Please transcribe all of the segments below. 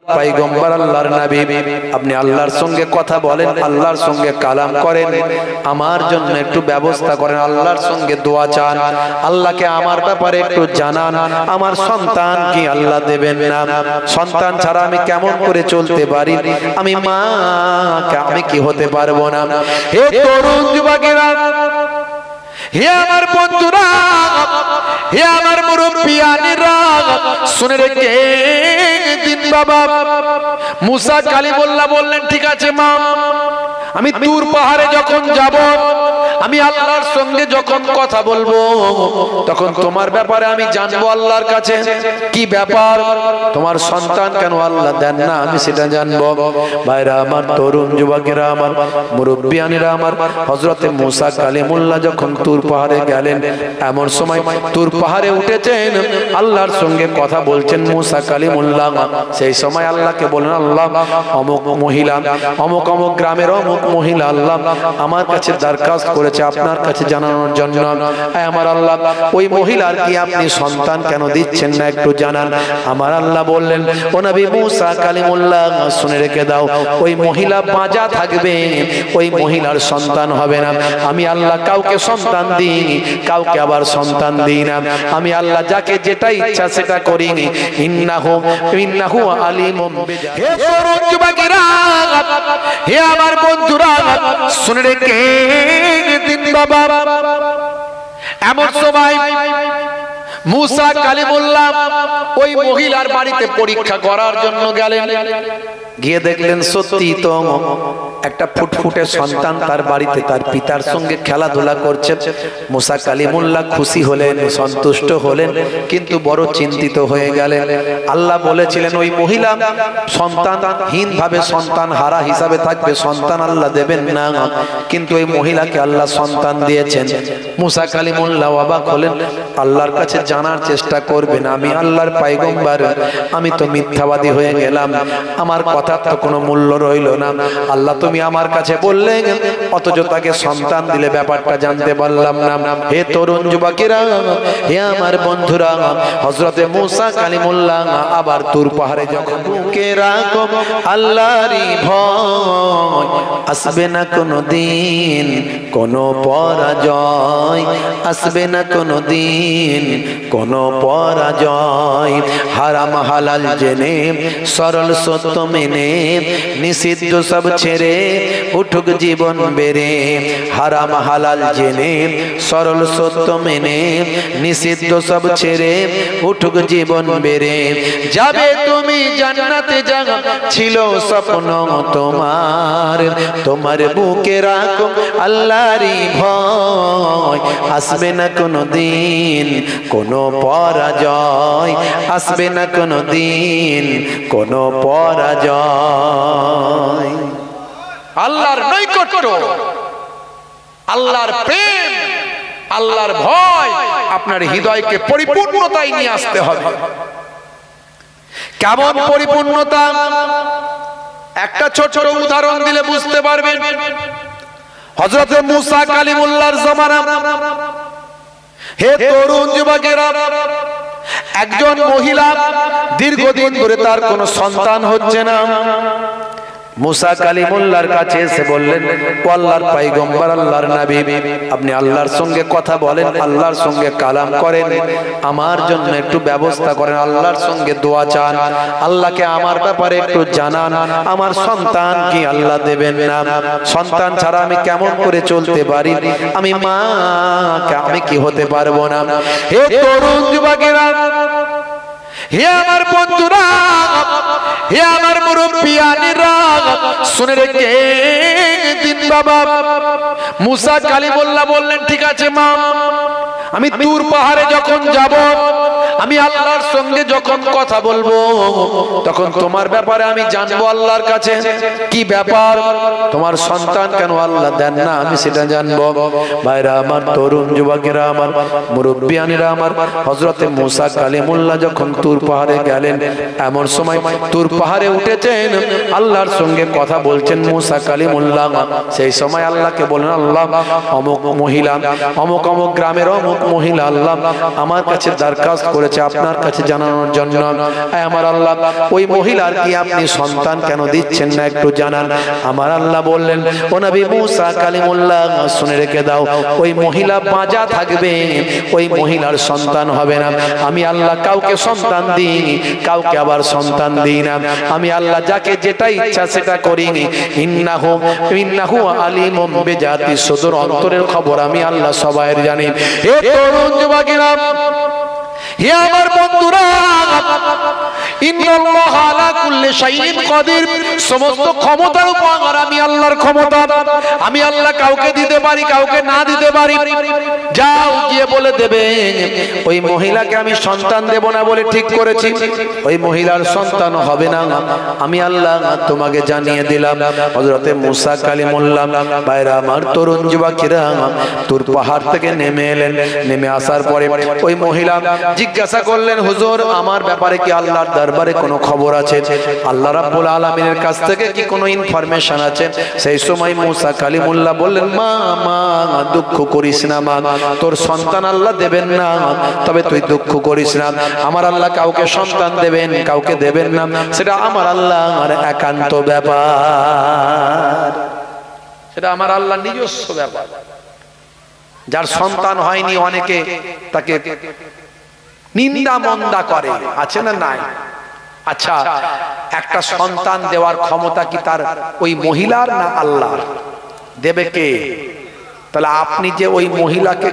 পয়গম্বর আল্লাহর নবী, আপনি আল্লাহর সঙ্গে কথা বলেন, আল্লাহর সঙ্গে কালাম করেন, আমার জন্য একটু ব্যবস্থা করেন, আল্লাহর সঙ্গে দোয়া চান, আল্লাহকে আমার ব্যাপারে একটু জানান, আমার সন্তান কি আল্লাহ দেবেন না? সন্তান ছাড়া আমি কেমন করে চলতে পারি? আমি মা আমি কি হতে পারবো না? হে তরুণ যুবকেরা, হে আমার বন্ধুরা, হে আমার মুরব্বিয়ানেরা, শুনে রেখে দিন বাবা। মুসা কালিমুল্লাহ বললেন, ঠিক আছে মা, আমি তুর পাহাড়ে যখন যাব, আমি আল্লাহর সঙ্গে যখন কথা বলবো, তখন তোমার ব্যাপারে আমি জানবো আল্লাহর কাছে কি ব্যাপার, তোমার সন্তান কেন আল্লাহ দেন না, আমি সেটা জানবো। ভাইরা আমার, তরুণ যুবকেরা আমার, মুরব্বিয়ানেরা আমার, হযরতে মুসা কালিমুল্লাহ যখন তুর পাহাড়ে গেলেন, এমন সময় তুর পাহাড়ে উঠেছেন, আল্লাহর সঙ্গে কথা বলছেন মুসা কালিমুল্লাহ। সেই সময় আল্লাহকে বলেন, আল্লাহ, অমুক মহিলা, অমুক অমুক গ্রামের অমুক মহিলা আল্লাহ আমার কাছে দরখাস্ত করেছে আপনার কাছে জানানোর জন্য। আমার আল্লাহ, ওই মহিলার কি আপনি সন্তান কেন দিচ্ছেন না, একটু জানান। আমার আল্লাহ বললেন, ও নবী মুসা কালিমুল্লাহ, শুনে রেখে দাও, ওই মহিলা বাঁচা থাকবে, ওই মহিলার সন্তান হবে না। আমি আল্লাহ কাউকে সন্তান দিই, কাউকে আবার সন্তান দিই না। আমি আল্লাহ যাকে যেটা ইচ্ছা সেটা করি। ইন্নাহু আলিমুম বিজাত। হে তরুণ যুবকেরা, হে আমার বন্ধুরা, শুনে রেখে দিন বাবা। এমন সময় মুসা কালিমুল্লাহ ওই মহিলার বাড়িতে পরীক্ষা করার জন্য গেলেন। গিয়ে দেখলেন সত্যি তো একটা ফুটফুটে সন্তান তার বাড়িতে তার পিতার সঙ্গে খেলাধুলা করছে। মুসা কালিমুল্লাহ খুশি হলেন, সন্তুষ্ট হলেন, কিন্তু বড় চিন্তিত হয়ে গেলেন। আল্লাহ বলেছিলেন ওই মহিলা সন্তানহীন ভাবে, সন্তান হারা হিসাবে থাকবে, সন্তান আল্লাহ দেবেন না, কিন্তু ওই মহিলাকে আল্লাহ সন্তান দিয়েছেন। মুসা কালিমুল্লাহ অবাক হলেন, আল্লাহর কাছে জানার চেষ্টা করবেন, আমি আল্লাহর পয়গম্বর, আমি তো মিথ্যাবাদী হয়ে গেলাম, আমার কথার তো কোনো মূল্য রইল না। আল্লাহ তুমি আমার কাছে বললেন, অথচ তাকে সন্তান দিলে ব্যাপারটা জানতে পারলাম না। হে তরুণ যুবকেরা, হে আমার বন্ধুরা, হযরতে মুসা কালিমুল্লাহ আবার তুর পাহাড়ে যখন বুকে রাখো আল্লাহরই ভয়, আসবে না কোনো দিন কোনো পরাজয়, আসবে না কোনো দিন কোনো পরাজয়। হারাম হালাল জেনে, সরল সত্য মেনে, নিষিদ্ধ সব ছেড়ে উঠুক জীবন বেড়ে। হারাম হালাল জেনে, সরল সত্য মেনে, নিষিদ্ধ সব ছেড়ে উঠুক জীবন বেড়ে। যাবে তুমি জান্নাতে, জাগা ছিল স্বপ্ন তোমার, তোমার বুকে রাখো আল্লাহরই ভয়, আসবে না কোনো দিন কোনো পরাজয়, আসবে না কোনো দিন কোনো পরাজয়। আল্লাহর নৈকট্য, আল্লাহর প্রেম, আল্লাহর ভয় আপনার হৃদয়কে পরিপূর্ণতায় নিয়ে আসতে হবে। কেমন পরিপূর্ণতা? একটা ছোট উদাহরণ দিলে বুঝতে পারবেন। হযরতে মুসা কালিমুল্লাহর জামানা, হে তরুণ যুবকেরা, একজন মহিলা দীর্ঘদিন ধরে তার কোনো সন্তান হচ্ছে না। মুসা কালিমুল্লাহর কাছে এসে বললেন, ও আল্লাহর পয়গম্বর, আল্লাহর নবী, আপনি আল্লাহর সঙ্গে কথা বলেন, আল্লাহর সঙ্গে কালাম করেন, আমার জন্য একটু ব্যবস্থা করেন, আল্লাহর সঙ্গে দোয়া চান, আল্লাহকে আমার ব্যাপারে একটু জানান, আমার সন্তান কি আল্লাহ দেবেন না? সন্তান ছাড়া আমি কেমন করে চলতে পারি? আমি মা আমি কি হতে পারবো না? হে তরুণ যুবকেরা, হে আমার বন্ধুরা, হে আমার মুরব্বিয়ানেরা, শুনে রেখে দিন বাবা। মুসা কালিমুল্লাহ বললেন, ঠিক আছে মা, আমি তুর পাহাড়ে যখন যাব, আমি আল্লাহর সঙ্গে যখন কথা বলবো, তখন তোমার ব্যাপারে আমি জানবো আল্লাহর কাছে কি ব্যাপার, তোমার সন্তান কেন আল্লাহ দেন না, আমি সেটা জানবো। ভাইরা আমার, তরুণ যুবকেরা আমার, মুরব্বিয়ানেরা আমার, হযরতে মুসা কালিমুল্লাহ যখন তুর পাহাড়ে গেলেন, এমন সময় তুর পাহাড়ে উঠেছেন, আল্লাহর সঙ্গে কথা বলছেন মুসা কালিমুল্লাহ। সেই সময় আল্লাহকে বলেন, আল্লাহ অমুক মহিলা অমুক অমুক গ্রামের অমুক মহিলা আল্লাহ আমার কাছে দরখাস্ত করেছে আপনার কাছে জানানোর জন্য। আমার আল্লাহ ওই মহিলার কি আপনি সন্তান কেন দিচ্ছেন না একটু জানান। আমার আল্লাহ বললেন, ও নবী মুসা কালিমুল্লাহ শুনে রেখে দাও, ওই মহিলা বাঁচা থাকবে, ওই মহিলার সন্তান হবে না। আমি আল্লাহ কাউকে সন্তান দিই, কাউকে আবার সন্তান দিই না। আমি আল্লাহ যাকে যেটা ইচ্ছা সেটা করি। ইন্নাহু আলিমুম বিজাতি সুদূর, অন্তরের খবর আমি আল্লাহ সবাই জানি। হে তরুণ যুবকেরা, হে আমার বন্ধুরা, ইন্নাল্লাহা আলা কুল্লি শাইইন কাদির, সমস্ত ক্ষমতার উপর আমি আল্লাহর ক্ষমতা। আমি আল্লাহ কাউকে দিতে পারি, কাউকে না দিতে পারি। যাও গিয়ে বলে দেবে ওই মহিলাকে আমি সন্তান দেব না বলে ঠিক করেছি, ওই মহিলার সন্তান হবে না। আমি আল্লাহ তোমাকে জানিয়ে দিলাম। হযরতে মুসা কালিমুল্লাহ ভাইরা আমার, তরুণ যুবকেরা, তুর পাহাড় থেকে নেমে এলেন। নেমে আসার পরে ওই মহিলা জিজ্ঞাসা করলেন, হুজুর আমার ব্যাপারে কি আল্লাহর দরবারে কোনো খবর আছে? আল্লাহ রাব্বুল আলামিনের কাছ থেকে কি কোনো ইনফরমেশন আছে? সেই সময় মুসা কালিমুল্লাহ বললেন, মা মা দুঃখ করিস না মা, তোর সন্তান আল্লাহ দেবেন না, তবে তুই দুঃখ করিস না। আমার আল্লাহ কাউকে সন্তান দেবেন, কাউকে দেবেন না, সেটা আমার আল্লাহর একান্ত ব্যাপার, সেটা আমার আল্লাহর নিজস্ব ব্যাপার। যার সন্তান হয়নি অনেকে তাকে নিন্দা মন্দা করে, আছে না নাই? আচ্ছা, একটা সন্তান দেওয়ার ক্ষমতা কি তার ওই মহিলার না আল্লাহর? দেবে কে? তাহলে আপনি যে ওই মহিলাকে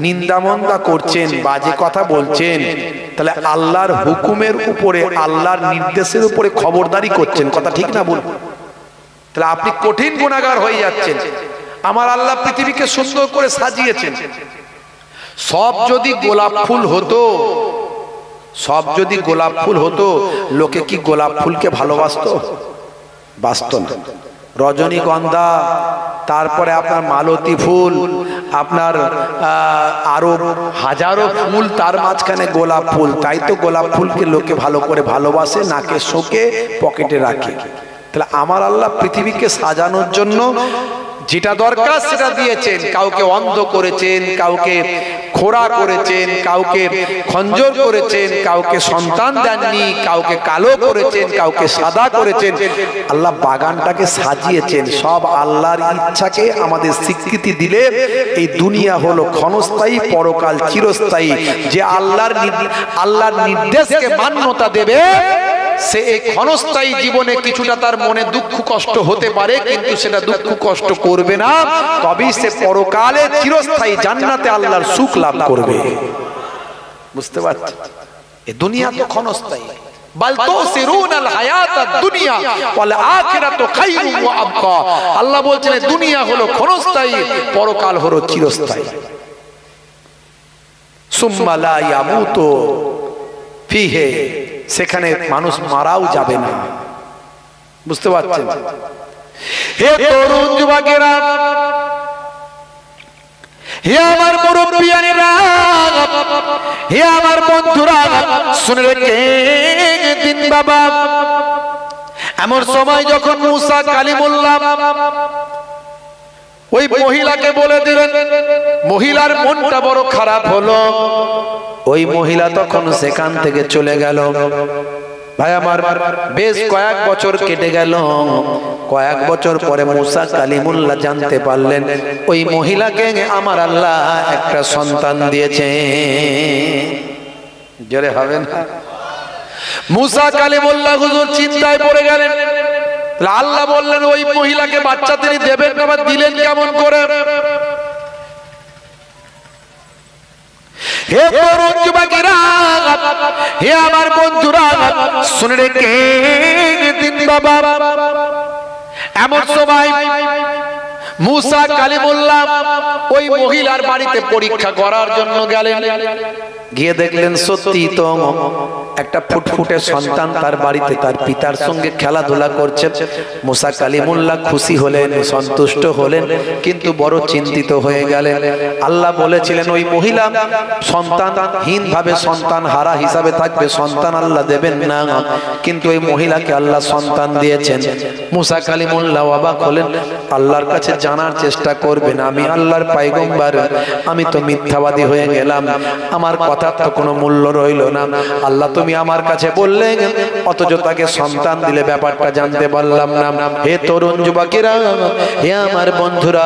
নিন্দা মন্দা করছেন, বাজে কথা বলছেন, তাহলে আল্লাহর হুকুমের উপরে, আল্লাহর নির্দেশের উপরে খবরদারি করছেন, কথা ঠিক না বলুন? তাহলে আপনি কঠিন গুনাহগার হয়ে যাচ্ছেন। আমার আল্লাহ পৃথিবীকে সুন্দর করে সাজিয়েছেন। সব যদি গোলাপ ফুল হতো, সব যদি গোলাপ ফুল হতো, লোকে কি গোলাপ ফুলকে ভালোবাসতো? বাসতো না। রজনীগন্ধা, তারপরে আপনার মালতী ফুল, আপনার আরো হাজারো ফুল, তার মাঝখানে গোলাপ ফুল, তাই তো গোলাপ ফুলকে লোকে ভালো করে ভালোবাসে, নাকে শোকে, পকেটে রাখে। তাহলে আমার আল্লাহ পৃথিবীকে সাজানোর জন্য যেটা দরকার সেটা দিয়েছেন। কাউকে অন্ধ করেছেন, কাউকে খোড়া করেছেন, কাউকে খঞ্জর করেছেন, কাউকে সন্তান দেননি, কাউকে কালো করেছেন, কাউকে সাদা করেছেন। আল্লাহ বাগানটাকে সাজিয়েছেন। সব আল্লাহর ইচ্ছাকে আমাদের স্বীকৃতি দিলে এই দুনিয়া হলো ক্ষণস্থায়ী, পরকাল চিরস্থায়ী। যে আল্লাহর নির্দেশকে মান্যতা দেবে, সে এই ক্ষণস্থায়ী জীবনে কিছুটা তার মনে দুঃখ কষ্ট হতে পারে, কিন্তু সেটা দুঃখ কষ্ট করবে না, তবেই সে পরকালে চিরস্থায়ী জান্নাতে আল্লাহর সুখ লাভ করবে। বুঝতে পারছেন? এই দুনিয়া তো ক্ষণস্থায়ী। বাল তুসিরুনাল হায়াতাদ দুনিয়া ওয়াল আখিরাতু খায়রুন ওয়া আবকা। আল্লাহ বলছেন এই দুনিয়া হলো ক্ষণস্থায়ী, পরকাল হলো চিরস্থায়ী। সুম্মা লা ইয়ামুতু ফিহি, সেখানে মানুষ মারাও যাবে না। বুঝতে পারছেন? হে তরুণ যুবকেরা, হে আমার মুরব্বিয়ানেরা, হে আমার বন্ধুরা, শুনে রেখে দিন বাবা। এমন সময় যখন মুসা কালিমুল্লাহ ওই মহিলাকে বলে দিলেন, মহিলার মনটা বড় খারাপ হলো। ওই মহিলা তখন সেখান থেকে চলে গেল। ভাই আমার, বেশ কয়েক বছর কেটে গেল। কয়েক বছর পরে মুসা কালিমুল্লাহ জানতে পারলেন ওই মহিলাকে আমার আল্লাহ একটা সন্তান দিয়েছে। জোরে হবে না? মুসা কালিমুল্লাহ হুজুর চিন্তায় পড়ে গেলেন। আল্লাহ বললেন ওই মহিলাকে বাচ্চা তিনি দেবেন না, দিলেন কেমন করে? হে তরুণ যুবকেরা, হে আমার বন্ধুরা, শুনে রেখে দিন বাবা। এমন সময় মুসা কালিমুল্লাহ ওই মহিলার বাড়িতে পরীক্ষা করার জন্য গেলেন। গিয়ে দেখলেন সত্যি তো একটা ফুটফুটে সন্তান তার বাড়িতে তার পিতার সঙ্গে খেলাধুলা করছে। মুসা কালিমুল্লাহ খুশি হলেন, সন্তুষ্ট হলেন, কিন্তু বড় চিন্তিত হয়ে গেলেন। আল্লাহ বলেছিলেন ওই মহিলা সন্তানহীন ভাবে সন্তান হারা হিসাবে থাকবে, সন্তান আল্লাহ দেবেন না, কিন্তু ওই মহিলাকে আল্লাহ সন্তান দিয়েছেন। মুসা কালিমুল্লাহ অবাক হলেন, আল্লাহর কাছে জানার চেষ্টা করবেন আমি আল্লাহর পয়গম্বর, আমি তো মিথ্যাবাদী হয়ে গেলাম, আমার কথার তো কোনো মূল্য রইল না। আল্লাহ তুমি আমার কাছে বললেন, অথচ তাকে সন্তান দিলে ব্যাপারটা জানতে পারলাম না। হে তরুণ যুবকেরা, হে আমার বন্ধুরা,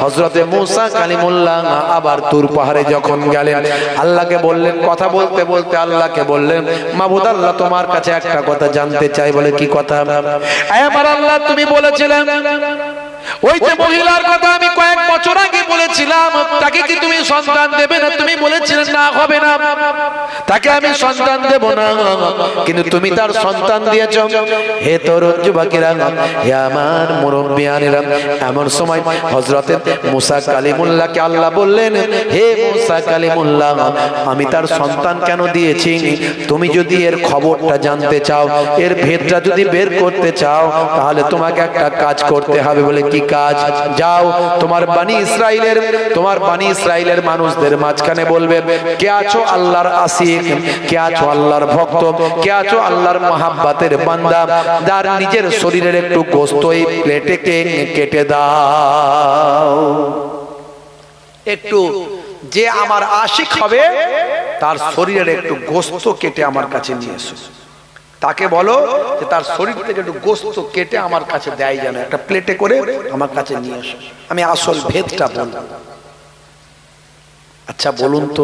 হযরতে মুসা কালিমুল্লাহ আবার তুর পাহাড়ে যখন গেলেন, আল্লাহকে বললেন, কথা বলতে বলতে আল্লাহকে বললেন, মাবুদ আল্লাহ তোমার কাছে একটা কথা জানতে চাই। বলে কি কথা? আমার আল্লাহ তুমি বলেছিলেন ওই যে মহিলার কথা আমি কয়েক বছর আগে বলেছিলাম, তাকে কি তুমি সন্তান দেবে না? তুমি বলেছিলেন না, হবে না, তাকে আমি সন্তান দেব না, কিন্তু তুমি তার সন্তান দিয়েছো। হে তরুণ যুবকেরা, হে আমার মুরব্বিয়ানেরা, এমন সময় হযরতে মুসা কালিমুল্লাহকে আল্লাহ বললেন, হে মুসা কালিমুল্লাহ, আমি তার সন্তান কেন দিয়েছি, তুমি যদি এর খবরটা জানতে চাও, এর ভেদটা যদি বের করতে চাও, তাহলে তোমাকে একটা কাজ করতে হবে। বলে কি কাজ? যাও তোমার বানি ইসরাইলের মানুষদের মাঝখানে বলবে, কে আছো আল্লাহর আশিক, কে আছো আল্লাহর ভক্ত, কে আছো আল্লাহর মহাব্বতের বান্দা, যার নিজের শরীরের একটু গোশত এই প্লেটে কেটে দাও, একটু যে আমার আশিক হবে তার শরীরের একটু গোশত কেটে আমার কাছে নিয়ে এসো। তাকে বলো যে তার শরীর থেকে একটু গোশত কেটে আমার কাছে দেয়, যেন একটা প্লেটে করে আমার কাছে নিয়ে এসো, আমি আসল ভেদটা বলবো। আচ্ছা বলুন তো,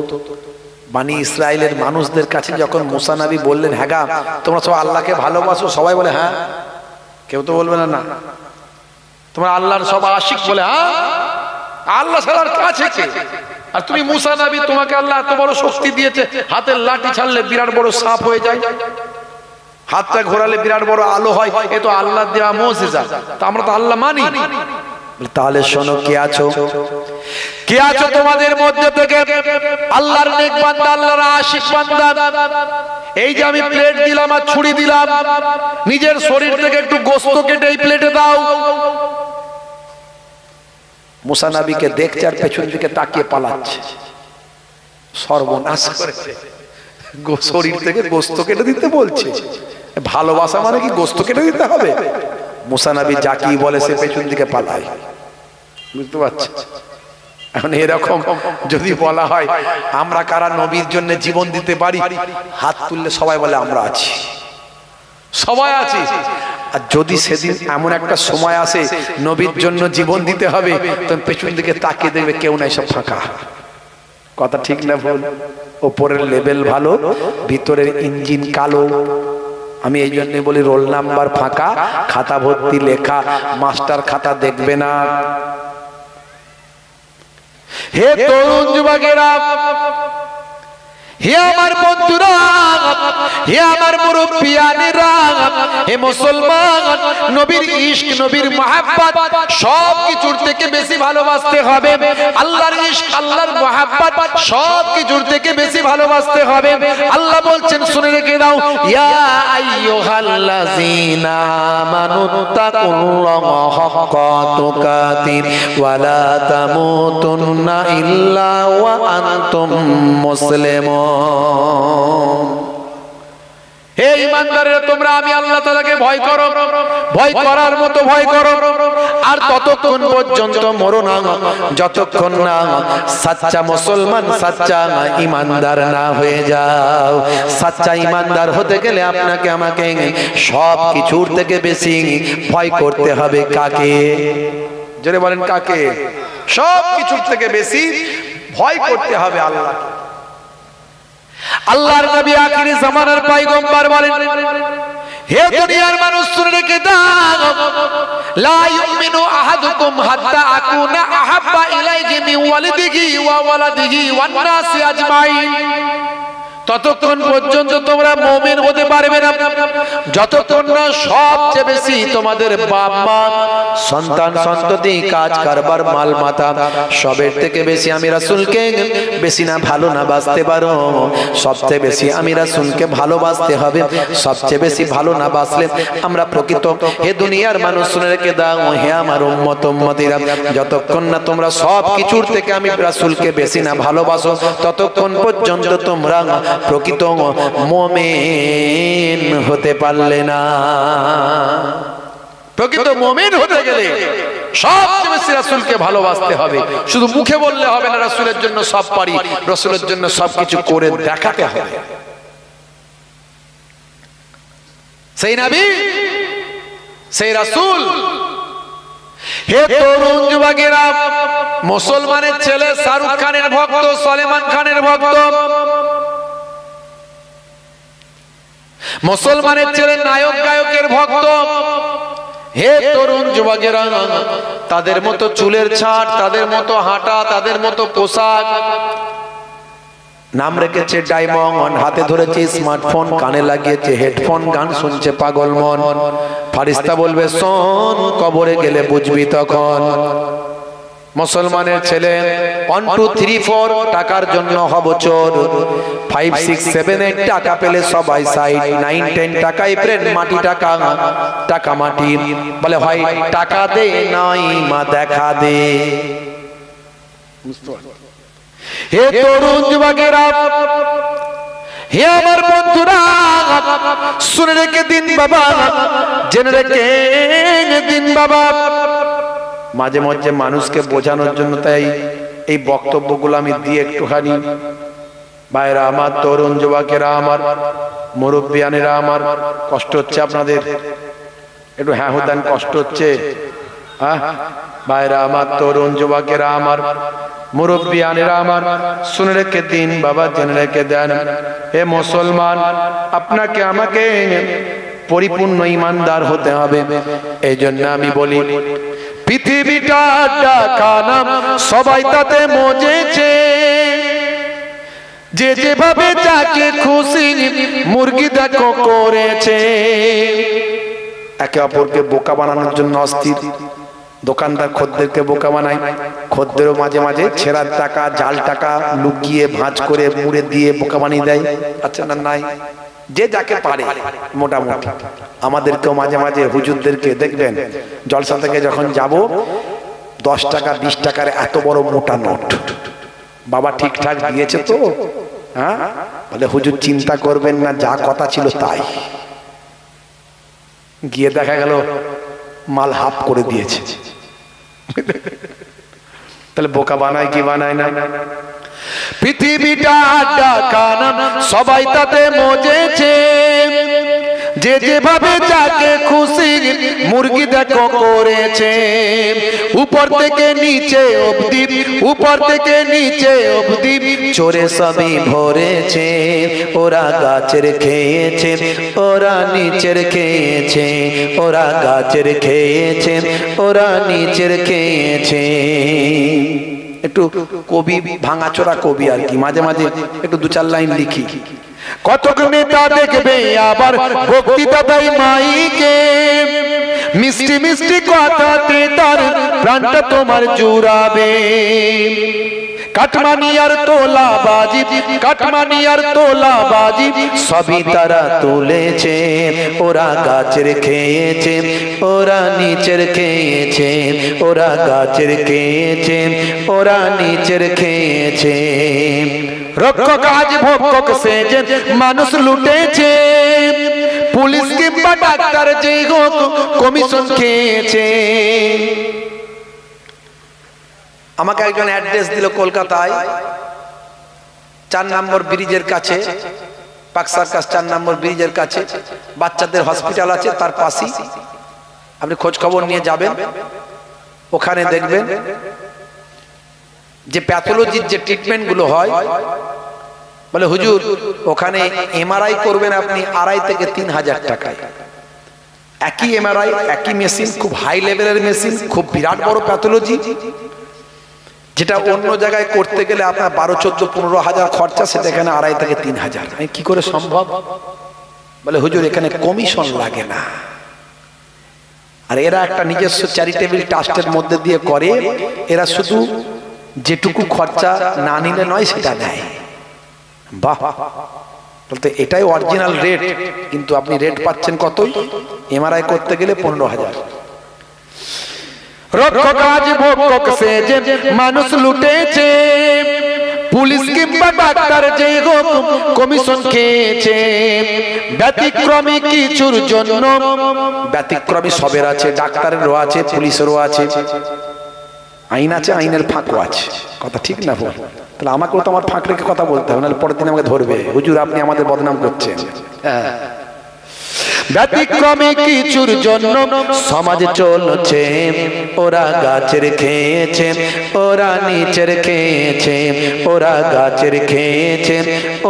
বানি ইসরাইলের মানুষদের কাছে যখন মুসা নবী বললেন, হ্যাঁ গা তোমরা সব আল্লাহকে ভালোবাসো, সবাই বলে হ্যাঁ, কেউ তো বলবে না না তোমরা আল্লাহর সব আশিক, বলে হ্যাঁ, আল্লাহ ছাড়ার কাছে কে? আর তুমি মুসা নবী, তোমাকে আল্লাহ এত বড় শক্তি দিয়েছে, হাতের লাঠি ছাড়লে বিরাট বড় সাপ হয়ে যায়, হাতটা ঘোরালে বিরাট বড় আলো হয়, এ তো আল্লাহ দেওয়া মুজিজা, তা আমরা তো আল্লাহ মানি। তাহলে শোনো, কে আছো, কে আছো তোমাদের মধ্যে থেকে আল্লাহর নেক বান্দা, আল্লাহর আশিক বান্দা? এই যে আমি প্লেট দিলাম আর ছুরি দিলাম, নিজের শরীর থেকে একটু গোশত কেটে এই প্লেটে দাও। মুসা নবীকে দেখছে আর পেছন দিকে তাকিয়ে পালাচ্ছে, সর্বনাশ করেছে, শরীর থেকে গোশত কেটে দিতে বলছে। ভালোবাসা মানে কি গোশত কেটে দিতে হবে? মুসা নবী যা কি বলে সে পেছন দিকে পালায়, বুঝতে পারছে? এখন এরকম যদি বলা হয় আমরা কারা নবীর জন্য জীবন দিতে পারি, হাত তুললে সবাই বলে আমরা আছি, সবাই আছি। আর যদি সেদিন এমন একটা সময় আসে নবীর জন্য জীবন দিতে হবে, তো পেছন দিকে তাকিয়ে দেখবে কেউ নাই, সব ফাঁকা। কথা ঠিক না ভুল? ওপরের লেভেল ভালো, ভিতরের ইঞ্জিন কালো। আমি এই জন্য বলি রোল নাম্বার ফাঁকা, খাতা ভর্তি লেখা, মাস্টার খাতা দেখবে না। হে তরুণ যুবকেরা, হে আমার বন্ধুরা, হে আমার মুরব্বিয়ানেরা, হে মুসলমান, নবীর ইশক, নবীর মহব্বত সব কিছুর থেকে বেশি ভালোবাসতে হবে। আল্লাহর ইশক, আল্লাহর মহব্বত সব কিছুর থেকে বেশি ভালোবাসতে হবে। আল্লাহ বলছেন, শুনে রেখে দাও, ইয়া আইয়ুহাল্লাযীনা আমানুত্তাকুল্লাহা হাক্কা তুকাতিহি ওয়া লা তামুতুন্না ইল্লা ওয়া আনতুম মুসলিমুন। হে ঈমানদারেরা, তোমরা আমি আল্লাহ তাআলাকে ভয় করো, ভয় করার মতো ভয় করো, আর ততক্ষণ পর্যন্ত মরো না যতক্ষণ না সাচ্চা মুসলমান, সাচ্চা ঈমানদার না হয়ে যাও। সাচ্চা ঈমানদার হতে গেলে আপনাকে আমাকে সব কিছুর থেকে বেশি ভয় করতে হবে কাকে? জোরে বলেন কাকে? সব কিছুর থেকে বেশি ভয় করতে হবে আল্লাহ। আল্লাহর নবী আখিরি জামানার পয়গম্বর বলেন, হে দুনিয়ার মানুষ শুনে রেখে দাও, লা ইউমিনু আহাদুকুম হাত্তা আকুনা আহাব্বা ইলাইহি মিন ওয়ালিদিহি ওয়া ওয়ালাদিহি ওয়ান নাসি আজমাইন। ততক্ষণ পর্যন্ত তোমরা মুমিন হতে পারবে না যতক্ষণ না সবচেয়ে বেশি তোমাদের বাপ মা সন্তান সন্ততি কাজ কারবার মাল মাতা সবের থেকে বেশি আমি রাসূলকে বেশি না ভালো না বাসতে পারো। সবচেয়ে বেশি আমি রাসূলকে ভালোবাসতে হবে। সবচেয়ে বেশি ভালো না বাসলে আমরা প্রকৃত হে দুনিয়ার মানুষ শুনে রেখে দাও, হে আমার উম্মত উম্মতিরা, যতক্ষণ না তোমরা সব কিছুর থেকে আমি রাসূলকে বেশি না ভালোবাসো ততক্ষণ পর্যন্ত তোমরা প্রকৃত মুমিন হতে পারলে না। প্রকৃত মুমিন হতে গেলে সবচেয়ে বেশি রাসূলকে ভালোবাসতে হবে। শুধু মুখে বললে হবে না রাসূলের জন্য সব পারি, রাসূলের জন্য সবকিছু করে দেখাতে হবে। সেই নবী, সেই রাসূল। হে তরুণ যুবকেরা, মুসলমানের ছেলে শাহরুখ খানের ভক্ত, সলমান খানের ভক্ত, মুসলমানের ছেলে নায়ক গায়কের ভক্ত। হে তরুণ যুবকেরা, তাদের মতো চুলের ছাট, তাদের মতো হাঁটা, তাদের মতো পোশাক, নাম রেখেছে ডায়মন্ড, হাতে ধরেছে স্মার্টফোন, কানে লাগিয়েছে হেডফোন, গান শুনছে পাগল মন। ফারিস্তা বলবে শোন, কবরে গেলে বুঝবি তখন। মুসলমানের ছেলে 1 2 3 4 টাকার জন্য হব চোর, 5 6 7 8 টাকা পেলে সবাই সাইড, 9 10 টাকাই প্রেম মাটি, টাকা টাকা মাটি। বলে ভাই টাকা দে নাই মা দেখা দে। হে তরুণ যুবকেরা, হে আমার বন্ধুরা, শুনে রেখে দিন বাবা, জেনে রেখে দিন বাবা। মাঝে মাঝে মানুষকে বোঝানোর জন্য তাই এই বক্তব্যগুলো আমি দিয়ে একটুখানি। ভাইরা আমার, তরুণ যুবকেরা আমার, মুরব্বিয়ানেরা আমার, কষ্ট হচ্ছে আপনাদের? একটু হ্যাঁ দেন, কষ্ট হচ্ছে? হ্যাঁ ভাইরা আমার, তরুণ যুবকেরা আমার, মুরব্বিয়ানেরা আমার, শুনে রেখে দিন বাবা, জেনে রেখে দেন। হে মুসলমান, আপনাকে আমাকে পরিপূর্ণ ঈমানদার হতে হবে। এই জন্য আমি বলি পৃথিবীটা ডাকানা, সবাই তাতে মজেছে, যে যেভাবে যাকে খুশি মুরগি দেখো করেছে। একে অপরকে বোকা বানানোর জন্য অস্থির। দোকানদার খদ্দেরকে বোকা বানায়, খদ্দেরও মাঝে মাঝে ছেঁড়ার টাকা, জাল টাকা লুকিয়ে ভাঁজ করে মুড়ে দিয়ে বোকা বানিয়ে দেয়। আচ্ছা না, নাই যে যাকে পারে মোটামুটি। আমাদেরকেও মাঝে মাঝে হুজুরদেরকে দেখবেন জলসা থেকে যখন যাব, 10 টাকা 20 টাকার এত বড় মোটা নোট, বাবা ঠিকঠাক দিয়েছে তো? হ্যাঁ, বলে হুজুর চিন্তা করবেন না, যা কথা ছিল তাই। গিয়ে দেখা গেল মাল হাফ করে দিয়েছে। তাহলে বোকা বানায় কি বানায় না? পৃথিবীটা ডাকানা, সবাই তাতে মজেছে, যে যেভাবে যাকে খুশি মুরগি দেখো করেছে। উপর থেকে নিচে অবধি, উপর থেকে নিচে অবধি চোরে সবই ভরেছে। ওরা গাছের খেয়েছে, ওরা নিচের খেয়েছে, ওরা গাছের খেয়েছে, ওরা নিচের খেয়েছে। একটু কবি, ভাঙাচোরা কবি আর কি, মাঝে মাঝে একটু 2-4 লাইন লিখি। কতক নেতা দেখবে আবার বক্তৃতা দেয় মাইকে, মিষ্টি মিষ্টি কথাতে তার প্রাণটা তোমার জুড়াবে। কাটমানি আর তোলাবাজি, কাটমানি আর তোলাবাজি সবই তারা তুলেছে। ওরা গাছের খেয়েছে, ওরা নিচের খেয়েছে, ওরা গাছের খেয়েছে, ওরা নিচের খেয়েছে। রক্ষক আজ ভক্ষক সেজে মানুষ লুটেছে, পুলিশ কিংবা ডাক্তার যে হোক কমিশন খেয়েছে। আমাকে একজন অ্যাড্রেস দিল কলকাতায়, 4 নম্বর ব্রিজের কাছে, পাক সার্কাস 4 নম্বর ব্রিজের কাছে বাচ্চাদের হসপিটাল আছে, তার পাশেই। আপনি খোঁজ খবর নিয়ে যাবেন, ওখানে দেখবেন যে প্যাথোলজির যে ট্রিটমেন্ট গুলো হয়। বলে হুজুর ওখানে এমআরআই করবেন আপনি 2.5 থেকে 3,000 টাকায়। একই এমআরআই, একই মেশিন, খুব হাই লেভেলের মেশিন, খুব বিরাট বড় প্যাথোলজি। যেটা অন্য জায়গায় করতে গেলে আপনার 12, 14, 15,000 খরচা, সেটা এখানে 2.5 থেকে 3,000। কি করে সম্ভব? বলে হুজুর এখানে কমিশন লাগে না, আর এরা একটা নিজস্ব চ্যারিটেবল ট্রাস্টের মধ্যে দিয়ে করে, এরা শুধু যেটুকু খরচা না নিলে নয় সেটা দেয়। বাহ, বলতে এটাই অরিজিনাল রেট, কিন্তু আপনি রেট পাচ্ছেন কতই? এমআরআই করতে গেলে 15,000। রক্ষক আজ ভক্ষক সেজে মানুষ লুটেছে, পুলিশ কিংবা ডাক্তার যে হোক কমিশন খেয়েছে। ব্যতিক্রমী কিছুর জন্য, ব্যতিক্রমী সবের আছে, ডাক্তারেরও আছে, পুলিশেরও আছে, আইন আছে, আইনের ফাঁকও আছে। কথা ঠিক না ভুল? তাহলে আমাকেও তো আমার ফাঁক রেখে কথা বলতে হবে, নাহলে পরের দিন আমাকে ধরবে, হুজুর আপনি আমাদের বদনাম করছেন। হ্যাঁ, ব্যতিক্রমী কিছুর জন্য সমাজ চলছে, ওরা গাছের খেয়েছে, ওরা নিচের খেয়েছে, ওরা গাছের খেয়েছে,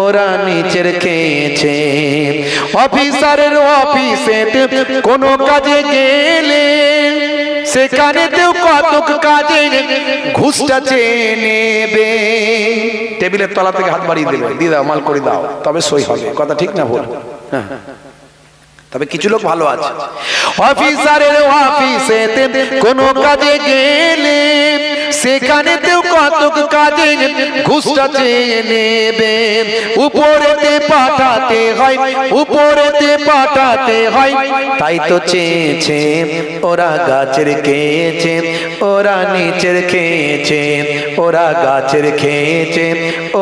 ওরা নিচের খেয়েছে। অফিসারের অফিসে কোনো কাজে গেলে সেখানেতেও কতক কাজে ঘুষটা চেয়ে নেবে। টেবিলের তলা থেকে হাত বাড়িয়ে দেবে, দিয়ে দাও, মাল করে দাও, তবে সই হবে। কথা ঠিক না ভুল? হ্যাঁ, তবে কিছু লোক ভালো আছে, অফিসারের অফিসেতে কোনো কাজে গেলে সেখানেতেও কতক কাজে ঘুষটা চেয়ে নেবে। উপরেতে পাঠাতে হয়, উপরেতে পাঠাতে হয়, তাই তো চেয়েছে ওরা গাছের খেয়েছে, ওরা নিচের খেয়েছে, ওরা গাছের খেয়েছে,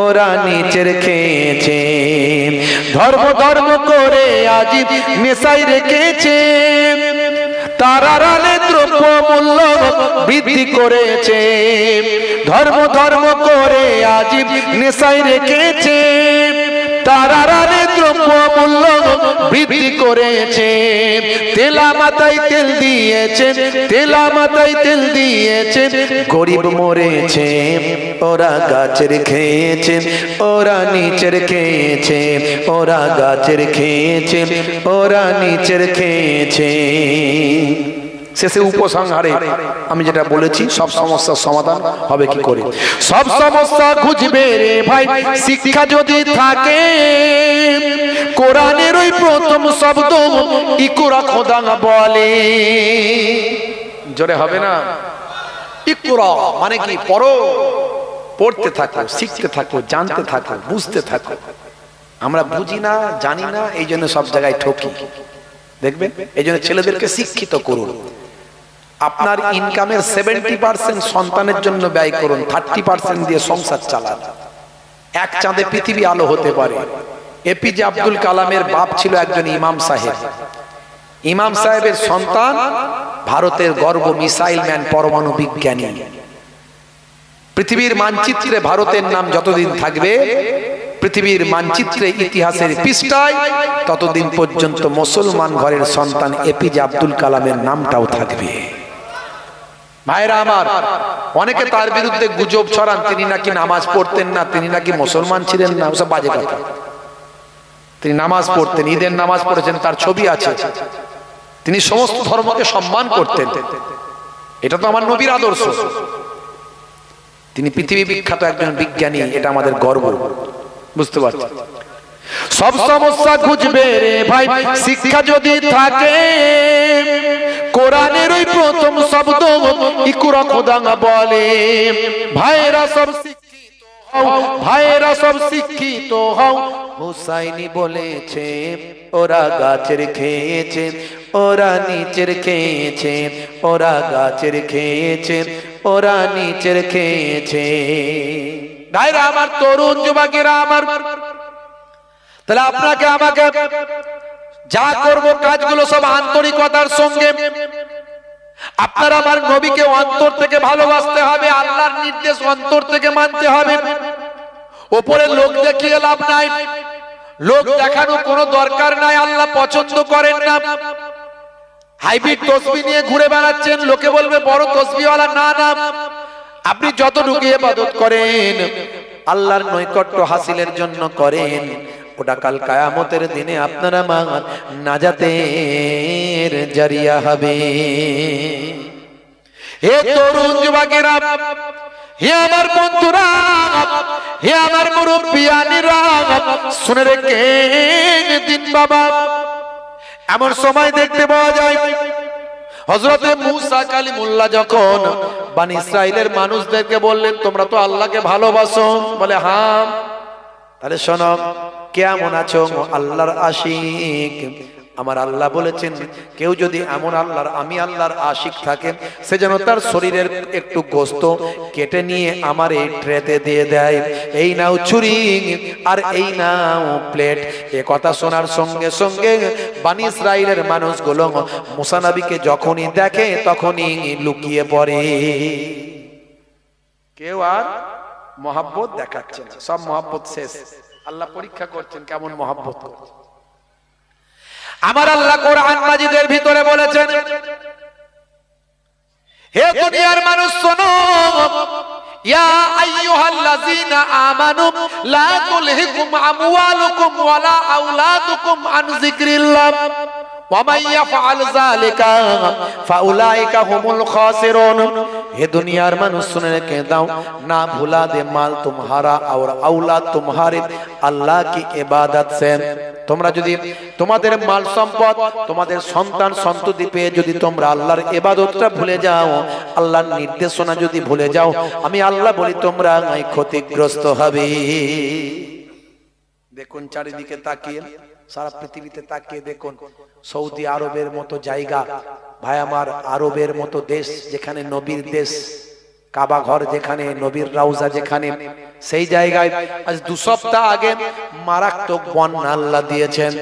ওরা নিচের খেয়েছে। ধর্ম ধর্ম করে আজ নেশায় রেখেছে, তারার আলে দ্রব্য মূল্য বৃদ্ধি করেছে। ধর্ম ধর্ম করে আজ নেশায় রেখেছে, তারার আলে দ্রব্য মূল্য বৃদ্ধি করেছে। তেলা মাথায় তেল দিয়েছে, তেলা মাথায় তেল দিয়েছে, গরিব মরেছে। ওরা গাছের খেয়েছে, ওরা নিচের খেয়েছে, ওরা গাছের খেয়েছে, ওরা নিচের খেয়েছে। শেষে উপসংহারে আমি যেটা বলেছি, সব সমস্যার সমাধান হবে কি করে? সব সমস্যা খুঁজবে রে ভাই শিক্ষা যদি থাকে। কোরআনের ওই প্রথম শব্দ ইকরা খোদা বলে, জোরে হবে না? ইকরা মানে কি? পড়ো, পড়তে থাকো, শিখতে থাকো, জানতে থাকো, বুঝতে থাকো। আমরা বুঝি না, জানি না, এই জন্য সব জায়গায় ঠকি। দেখবেন, এই জন্য ছেলেদেরকে শিক্ষিত করুন। আপনার ইনকামের 70% সন্তানের জন্য ব্যয় করুন, 30% দিয়ে সংসার চালান। এক চাঁদে পৃথিবী আলো হতে পারে। এপিজে আব্দুল কালামের বাপ ছিল একজন ইমাম সাহেব। ইমাম সাহেবের সন্তান ভারতের গর্ব মিসাইল ম্যান, পরমাণু বিজ্ঞানী। পৃথিবীর মানচিত্রে ভারতের নাম যতদিন থাকবে, পৃথিবীর মানচিত্রে ইতিহাসের পৃষ্ঠায়, ততদিন পর্যন্ত মুসলমান ঘরের সন্তান এপিজে আব্দুল কালামের নামটাও থাকবে। ভাইরা আমার, অনেকে তার বিরুদ্ধে গুজব ছড়ান, তিনি নাকি নামাজ পড়তেন না, তিনি নাকি মুসলমান ছিলেন না। ওসব বাজে কথা। তিনি নামাজ পড়তেন, ঈদের নামাজ পড়েছেন, তার ছবি আছে। তিনি সমস্ত ধর্মকে সম্মান করতেন। এটা তো আমার নবীর আদর্শ। তিনি পৃথিবী বিখ্যাত একজন বিজ্ঞানী, এটা আমাদের গর্ব। বুঝতে পারছেন? সব সমস্যা খুঁজবে রে ভাই শিক্ষা যদি থাকে। কোরআনের ওই প্রথম শব্দ ইকরা খোদা বলে। ভাইরা সব শিক্ষিত হও, ভাইরা সব শিক্ষিত হও। হুসাইনি বলেছে ওরা গাছের খেয়েছে, ওরা নিচের খেয়েছে, ওরা গাছের খেয়েছে, ওরা নিচের খেয়েছে। ভাইরা আমার, তরুণ যুবকেরা আমার, তাহলে আপনাকে আমাকে যা করব কাজগুলো সব আন্তরিকতার সঙ্গে। আপনার আমার নবীকে অন্তর থেকে ভালোবাসতে হবে, আল্লাহর নির্দেশ অন্তর থেকে মানতে হবে। ওপরে লোক দেখিয়ে লাভ নাই, লোক দেখানো কোনো দরকার নাই, আল্লাহ পছন্দ করেন না। হাইব্রিড তসবিহ নিয়ে ঘুরে বেড়াচ্ছেন, লোকে বলবে বড় তসবিহওয়ালা। না না, আপনি যতটুকু ইবাদত করেন আল্লাহর নৈকট্য হাসিলের জন্য করেন, ওটা কাল কিয়ামতের দিনে আপনার আমার নাজাতের জারিয়া হবে। হে তরুণ যুবকেরা, হে আমার বন্ধুরা, হে আমার মুরব্বিয়ানিরা, শুনে রেখে দিন বাবা। এমন সময় দেখতে পাওয়া যায় হযরতে মুসা কালিমুল্লাহ যখন বনি ইসরাইলের মানুষদেরকে বললেন তোমরা তো আল্লাহকে ভালোবাসো, বলে হ্যাঁ, তাহলে শোনো কেমন আছো আল্লাহর আশিক। আমার আল্লাহ বলেছেন কেউ যদি এমন আল্লাহর আমি আল্লাহর আশিক থাকে সে যেন তার শরীরের একটু গোশত কেটে নিয়ে আমার এই ট্রেতে দিয়ে দেয়। এই নাও ছুরি আর এই নাও প্লেট। এ কথা শোনার সঙ্গে সঙ্গে বনি ইসরাইলের মানুষগুলো মুসা নবীকে যখনই দেখে তখনই লুকিয়ে পড়ে। কেউ আর মহব্বত দেখাচ্ছে না, সব মহব্বত শেষ। আল্লাহ পরীক্ষা করছেন কেমন মহব্বত করছে। আমার আল্লাহ কোরআন মাজিদের ভিতরে বলেছেন, হে দুনিয়ার মানুষ শোনো, ইয়া আইয়ুহাল্লাযীনা আমানু লা তুলহিকুম আমওয়ালুকুম ওয়ালা আওলাদুকুম আন যিকরিল্লাহ ওয়া মান ইয়াফআল যালিকা ফাউলাইকা হুমুল খাসিরুন। হে দুনিয়ার মানুষ শুনে রেখে দাও, না ভুলা দে মাল तुम्हारा और औलाद तुम्हारे अल्लाह की इबादत से। তোমরা যদি তোমাদের মাল সম্পদ তোমাদের সন্তান সন্ততি পেয়ে যদি তোমরা আল্লাহর ইবাদতটা ভুলে যাও, আল্লাহর নির্দেশনা যদি ভুলে যাও, আমি আল্লাহ বলি তোমরা ক্ষতিগ্রস্ত হবে। দেখুন চারিদিকে তাকিয়ে, সারা পৃথিবীতে তাকিয়ে দেখুন, সৌদি আরবের মতো জায়গা, ভাই আমার আরবের মতো দেশ যেখানে নবীর দেশ, কাবা ঘর যেখানে, নবীর রওজা যেখানে, সেই জায়গায় আজ 2 সপ্তাহ আগে মারাত্মক বন্যা আল্লাহ দিয়েছেন।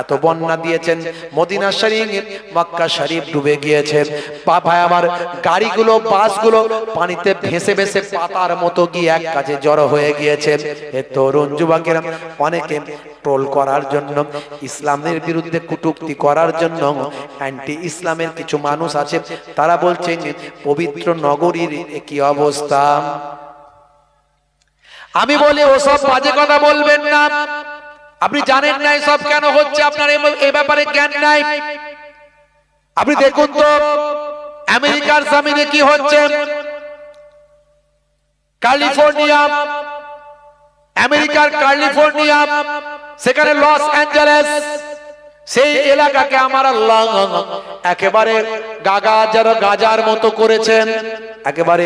এত বন্যা দিয়েছেন মদিনা শরীফ মক্কা শরীফ ডুবে গিয়েছে। ভাই আমার গাড়িগুলো বাসগুলো পানিতে ভেসে ভেসে পাতার মতো গিয়ে এক কাছে জড়ো হয়ে গিয়েছে। এ তরুণ যুবকেরা অনেকে ট্রোল করার জন্য, ইসলামের বিরুদ্ধে কটূক্তি করার জন্য, অ্যান্টি ইসলামের কিছু মানুষ আছে, তারা বলছেন পবিত্র নগরীর কি অবস্থা। আমি বলি ওসব বাজে কথা বলবেন না। আপনি জানেন না এসব কেন হচ্ছে, আপনার এই ব্যাপারে জ্ঞান নাই। আপনি দেখুন তো আমেরিকার জমিনে কি হচ্ছে। ক্যালিফোর্নিয়া, আমেরিকার ক্যালিফোর্নিয়া, সেখানে লস অ্যাঞ্জেলেস, সেই এলাকাকে আমার আল্লাহ একেবারে গাজার মতো করেছেন, একেবারে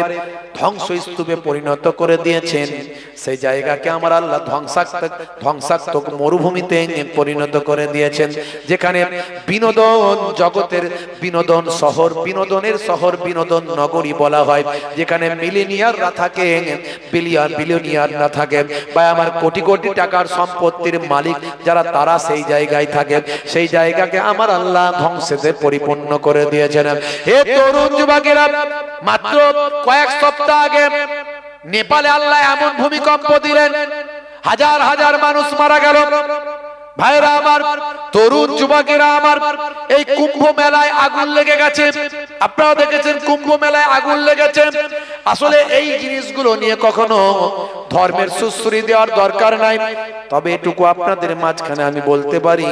ধ্বংসস্তূপে পরিণত করে দিয়েছেন। সেই জায়গাকে আমার আল্লাহ ধ্বংসাত্মক মরুভূমিতে পরিণত করে দিয়েছেন, যেখানে বিনোদন জগতের বিনোদন শহর, বিনোদনের শহর, বিনোদন নগরী বলা হয়, যেখানে মিলিনিয়াররা থাকে, বিলিয়নিয়ার না থাকে, বা আমার কোটি কোটি টাকার সম্পত্তির মালিক যারা, তারা সেই জায়গায় থাকে। সেই জায়গাকে আমার আল্লাহ ধ্বংসেতে পরিপূর্ণ করে দিয়েছেন। হে তরুণ যুবকেরা, মাত্র কয়েক সপ্তাহ আগে নেপালে আল্লাহ এমন ভূমিকম্প দিলেন, হাজার হাজার মানুষ মারা গেল। ভাইরা আমার, তরুণ যুবকেরা আমার, এই কুম্ভ মেলায় আগুন লেগে গেছে। আপনারা দেখেছেন কুম্ভ মেলায় আগুন লেগেছে। আসলে এই জিনিসগুলো নিয়ে কখনো ধর্মের সুশ্রী দেওয়ার দরকার নাই। তবে এটুকু আপনাদের মাঝখানে আমি বলতে পারি,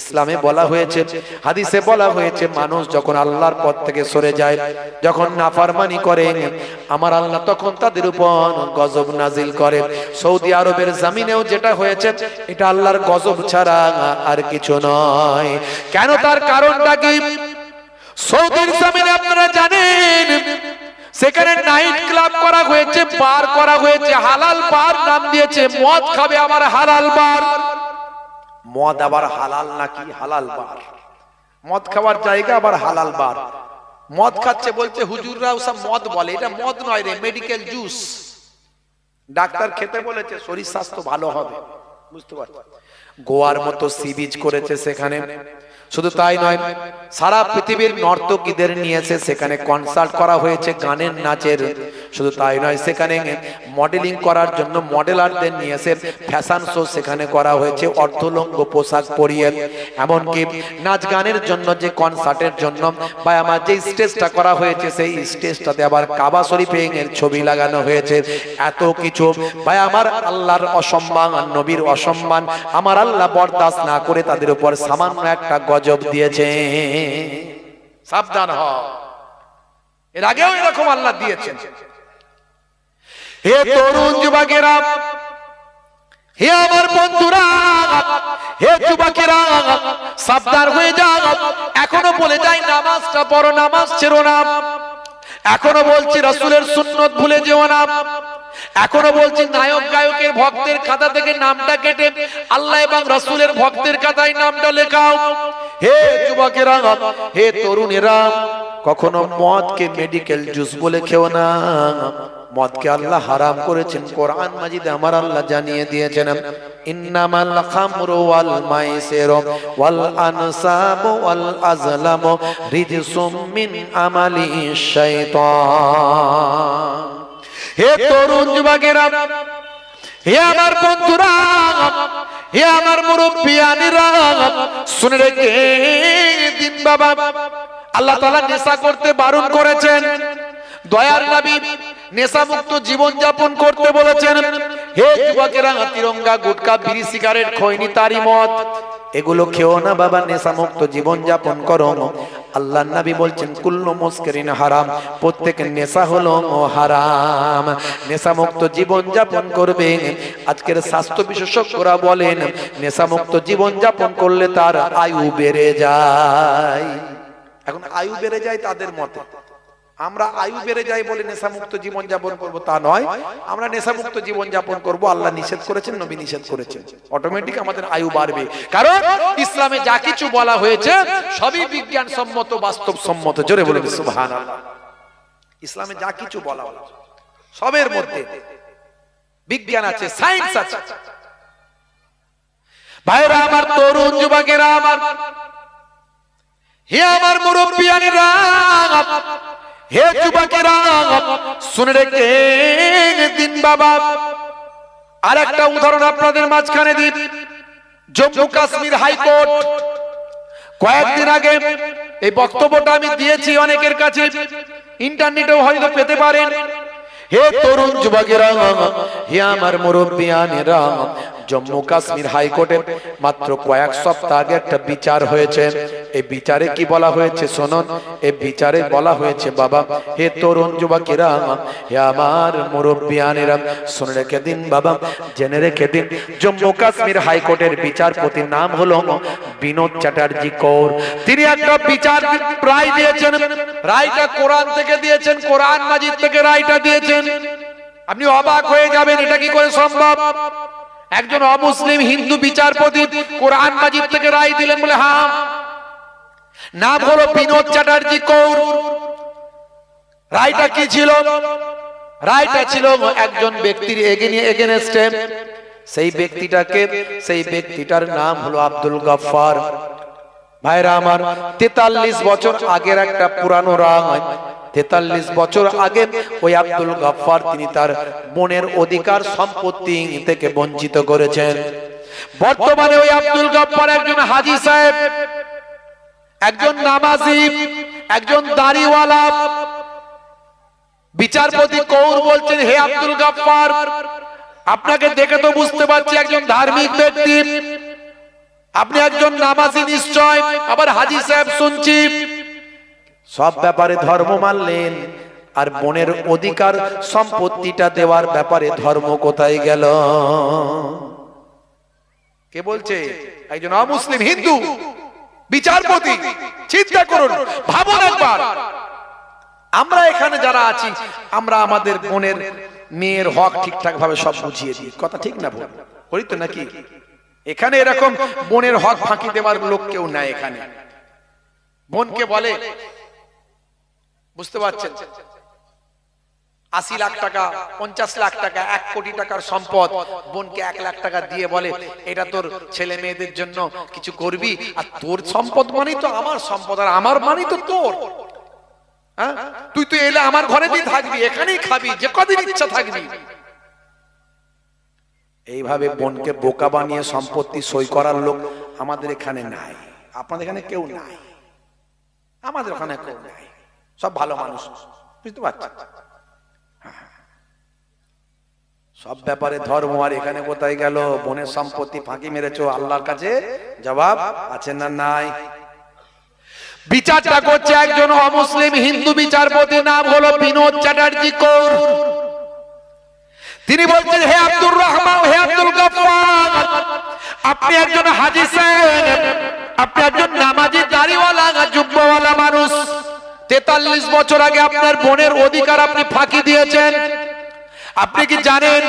ইসলামে বলা হয়েছে, হাদিসে বলা হয়েছে, মানুষ যখন আল্লাহর পথ থেকে সরে যায়, যখন নাফরমানি করে, আমার আল্লাহ তখন তাদের উপর গজব নাজিল করে। সৌদি আরবের জমিনেও যেটা হয়েছে, এটা আল্লাহর গজব ছাড়া আর কিছু নয়। কেন, তার কারণটা কি? সৌদির জমিনে আপনারা জানেন সেখানে নাইট ক্লাব করা হয়েছে, বার করা হয়েছে, হালাল বার নাম দিয়েছে। মদ খাবে আমার হালাল বার। মদ আবার হালাল নাকি? হালাল বার, মদ খাওয়ার জায়গা আবার হালাল বার। মদ খাচ্ছে বলছে হুজুররাও সব মদ বলে, এটা মদ নয় রে, মেডিকেল জুস। ডাক্তার খেতে বলেছে, শরীর স্বাস্থ্য ভালো হবে। বুঝতে পারছো? গোয়ার মতো সি বিচ করেছে সেখানে। শুধু তাই নয়, সারা পৃথিবীর নর্তকীদের নিয়েছে, সেখানে কনসার্ট করা হয়েছে গানের নাচের। শুধু তাই নয়, সেখানে মডেলিং করার জন্য মডেলারদের নিয়েছে, ফ্যাশন শো সেখানে করা হয়েছে অর্ধলঙ্গ পোশাক পরিয়ে। এমনকি নাচ গানের জন্য যে কনসার্টের জন্য বা আমার যে স্টেজটা করা হয়েছে, সেই স্টেজটাতে আবার কাবা শরীফের ছবি লাগানো হয়েছে। এত কিছু ভাই আমার আল্লাহর অসম্মান, নবীর অসম্মান আমার আল্লাহ বরদাস্ত না করে তাদের উপর সামান্য একটা গজব দিয়েছে। সাবধান হও, এর আগেও এরকম আল্লাহ দিয়েছেন। হে তরুণ যুবকেরা, হে আমার বন্ধুরা, হে যুবকেরা, সাবধান হয়ে যাও। এখনো বলে যাই নামাজটা পড়ো, নামাজ ছেড়ো না। এখনো বলছি রাসূলের সুন্নত ভুলে যেও না। এখনো বলছি নায়ক গায়কের ভক্তের খাতা থেকে নামটা কেটে আল্লাহ এবং রাসূলের ভক্তের খাতায় নামটা লেখাও। হে যুবকেরা, হে তরুণেরা, কখনো মদকে মেডিকেল জুস বলে খেও না। মদকে আল্লাহ হারাম করেছেন, কোরআন মাজিদে আমার আল্লাহ জানিয়ে দিয়েছেন, ইন্নামাল খামরু ওয়াল মাইসিরু ওয়াল আনসাবু ওয়াল আজলামু রিজসুম মিন আমালি শাইতান। হে তরুণ যুবকেরা, হে আমার বন্ধুরা, হে আমার মুরব্বিয়ানেরা, শুনে রেখে দিন বাবা, আল্লাহ তাআলা নেশা করতে বারণ করেছেন। দয়ার নবী নেশা মুক্ত জীবন যাপন করতে বলেছেন। হে যুবকেরা, তিরঙ্গা, গুটকা, বিড়ি, সিগারেট, খৈনি, তারি, মদ এগুলো খেও না বাবা, নেশা মুক্ত জীবন যাপন করো। আল্লাহর নবী বলছেন কুল্লু মুসকিরিন হারাম, প্রত্যেক নেশা হলো হারাম। নেশা মুক্ত জীবন যাপন করবে। আজকের স্বাস্থ্য বিশেষজ্ঞরা বলেন নেশা মুক্ত জীবন যাপন করলে তার আয়ু বেড়ে যায়। এখন আয়ু বেড়ে যায় তাদের মতে, আমরা আয়ু বেড়ে যায় বলে নেশামুক্ত জীবন যাপন করবো তা নয়। আমরা নেশামুক্ত জীবন যাপন করবো, আল্লাহ নিষেধ করেছেন, নবী নিষেধ করেছেন, অটোমেটিক আমাদের আয়ু বাড়বে। কারণ ইসলামে যা কিছু বলা হয়েছে সবই বিজ্ঞান সম্মত, বাস্তব সম্মত। জোরে বলুন সুবহানাল্লাহ। ইসলামে যা কিছু বলা হয়েছে সবের মধ্যে বিজ্ঞান আছে, সায়েন্স আছে। ভাইরা আমার, তরুণ যুবকেরা আমার, হে আমার মুরব্বিয়ানেরা, হে যুবকেরা, শুনে রেখে দিন বাবা। আর একটা উদাহরণ আপনাদের মাঝখানে দিই। জম্মু কাশ্মীর হাইকোর্ট কয়েকদিন আগে এই বক্তব্যটা আমি দিয়েছি অনেকের কাছে, ইন্টারনেটেও হয়তো পেতে পারেন। হে তরুণ যুবকেরা, হে আমার মুরব্বিয়ানেরা, জম্মু কাশ্মীর হাইকোর্টে মাত্র কয়েক সপ্তাহ আগে একটা বিচার হয়েছে। এই বিচারে কি বলা হয়েছে শুনুন। এই বিচারে বলা হয়েছে বাবা, হে তরুণ যুবকেরা, হে আমার মুরব্বিয়ানেরা, শুনে রেখে দিন বাবা, জেনে রেখে দিন। জম্মু কাশ্মীর হাইকোর্টের বিচারপতির নাম হলো বিনোদ চ্যাটার্জি কৌর। তিনি একটা বিচার রায় দিয়েছেন। রায়টা কোরআন থেকে দিয়েছেন, কোরআন মাজিদ থেকে রায়টা দিয়েছেন। আপনি অবাক হয়ে যাবেন, এটা কি করে সম্ভব? একজন অমুসলিম হিন্দু বিচারপতি কোরআন মাজিদ থেকে রায় দিলেন বলে? হ্যাঁ, নাম হলো বিনোদ চ্যাটার্জি কৌর। রায়টা কি ছিল? রায়টা ছিল একজন ব্যক্তির এগেনস্টে। সেই ব্যক্তিটার নাম হলো আব্দুল গফফার। ভাইরা আমার, 43 বছর আগের একটা পুরানো রায়। 43 বছর আগে ওই আব্দুল গফফার তিনি তার বোনের অধিকার সম্পত্তি থেকে বঞ্চিত করেছেন। বর্তমানে ওই আব্দুল গফফার একজন হাজী সাহেব, একজন নামাজি, একজন দাড়িওয়ালা। বিচারপতি কৌর বলছেন, হে আব্দুল গফফার, আপনাকে দেখে তো বুঝতে পারছি একজন ধার্মিক ব্যক্তি, আপনি একজন নামাজি নিশ্চয়, আবার হাজী সাহেব শুনছি। সব ব্যাপারে ধর্ম মানলেন, আর বোনের অধিকার সম্পত্তিটা দেওয়ার ব্যাপারে ধর্ম কোথায় গেল? কে বলছে? একজন অমুসলিম হিন্দু বিচারপতি। চিন্তা করুন, ভাবুন একবার। আমরা এখানে যারা আছি, আমরা আমাদের বোনের মেয়ের হক ঠিকঠাক ভাবে সব বুঝিয়ে দিই। কথা ঠিক না বল? বলি তো নাকি? এখানে এরকম বোনের হক ফাঁকি দেওয়ার লোক কেউ নাই। এখানে বোনকে বলে, বুঝতে পারছেন, 80 লাখ টাকা, 50 লাখ টাকা, 1 কোটি টাকার সম্পদ বোনকে 1 লাখ টাকা দিয়ে বলে, এটা তোর ছেলে মেয়েদের জন্য কিছু করবি, আর তোর সম্পদ মানেই তো আমার সম্পদ, আর আমার মানেই তো তোর। হ্যাঁ, তুই তো এলে আমার ঘরেতেই থাকবি, এখানেই খাবি, যে কদিন ইচ্ছা থাকবি। এইভাবে বোনকে বোকা বানিয়ে সম্পত্তি সই করার লোক আমাদের এখানে নাই। আপনাদের এখানে কেউ নাই, আমাদের ওখানে কেউ নাই, সব ভালো মানুষ। বুঝতে পারছেন? সব ব্যাপারে ধর্ম, আর এখানে কোথায় গেল? বোনের সম্পত্তি ফাঁকি মেরেছো, আল্লাহর কাছে জবাব আছে না নাই? বিচারটা করছে একজন অমুসলিম হিন্দু বিচারপতি, নাম হলো বিনোদ চ্যাটার্জি কৌর। তিনি বলছেন, হে আব্দুর রহমান, হে আব্দুল গফফার, আপনি একজন হাজী সাহেব, আপনি একজন নামাজি দাড়িওয়ালা জুব্বাওয়ালা মানুষ। 43 বছর আগে আপনার বোনের অধিকার আপনি ফাঁকি দিয়েছেন। আপনি কি জানেন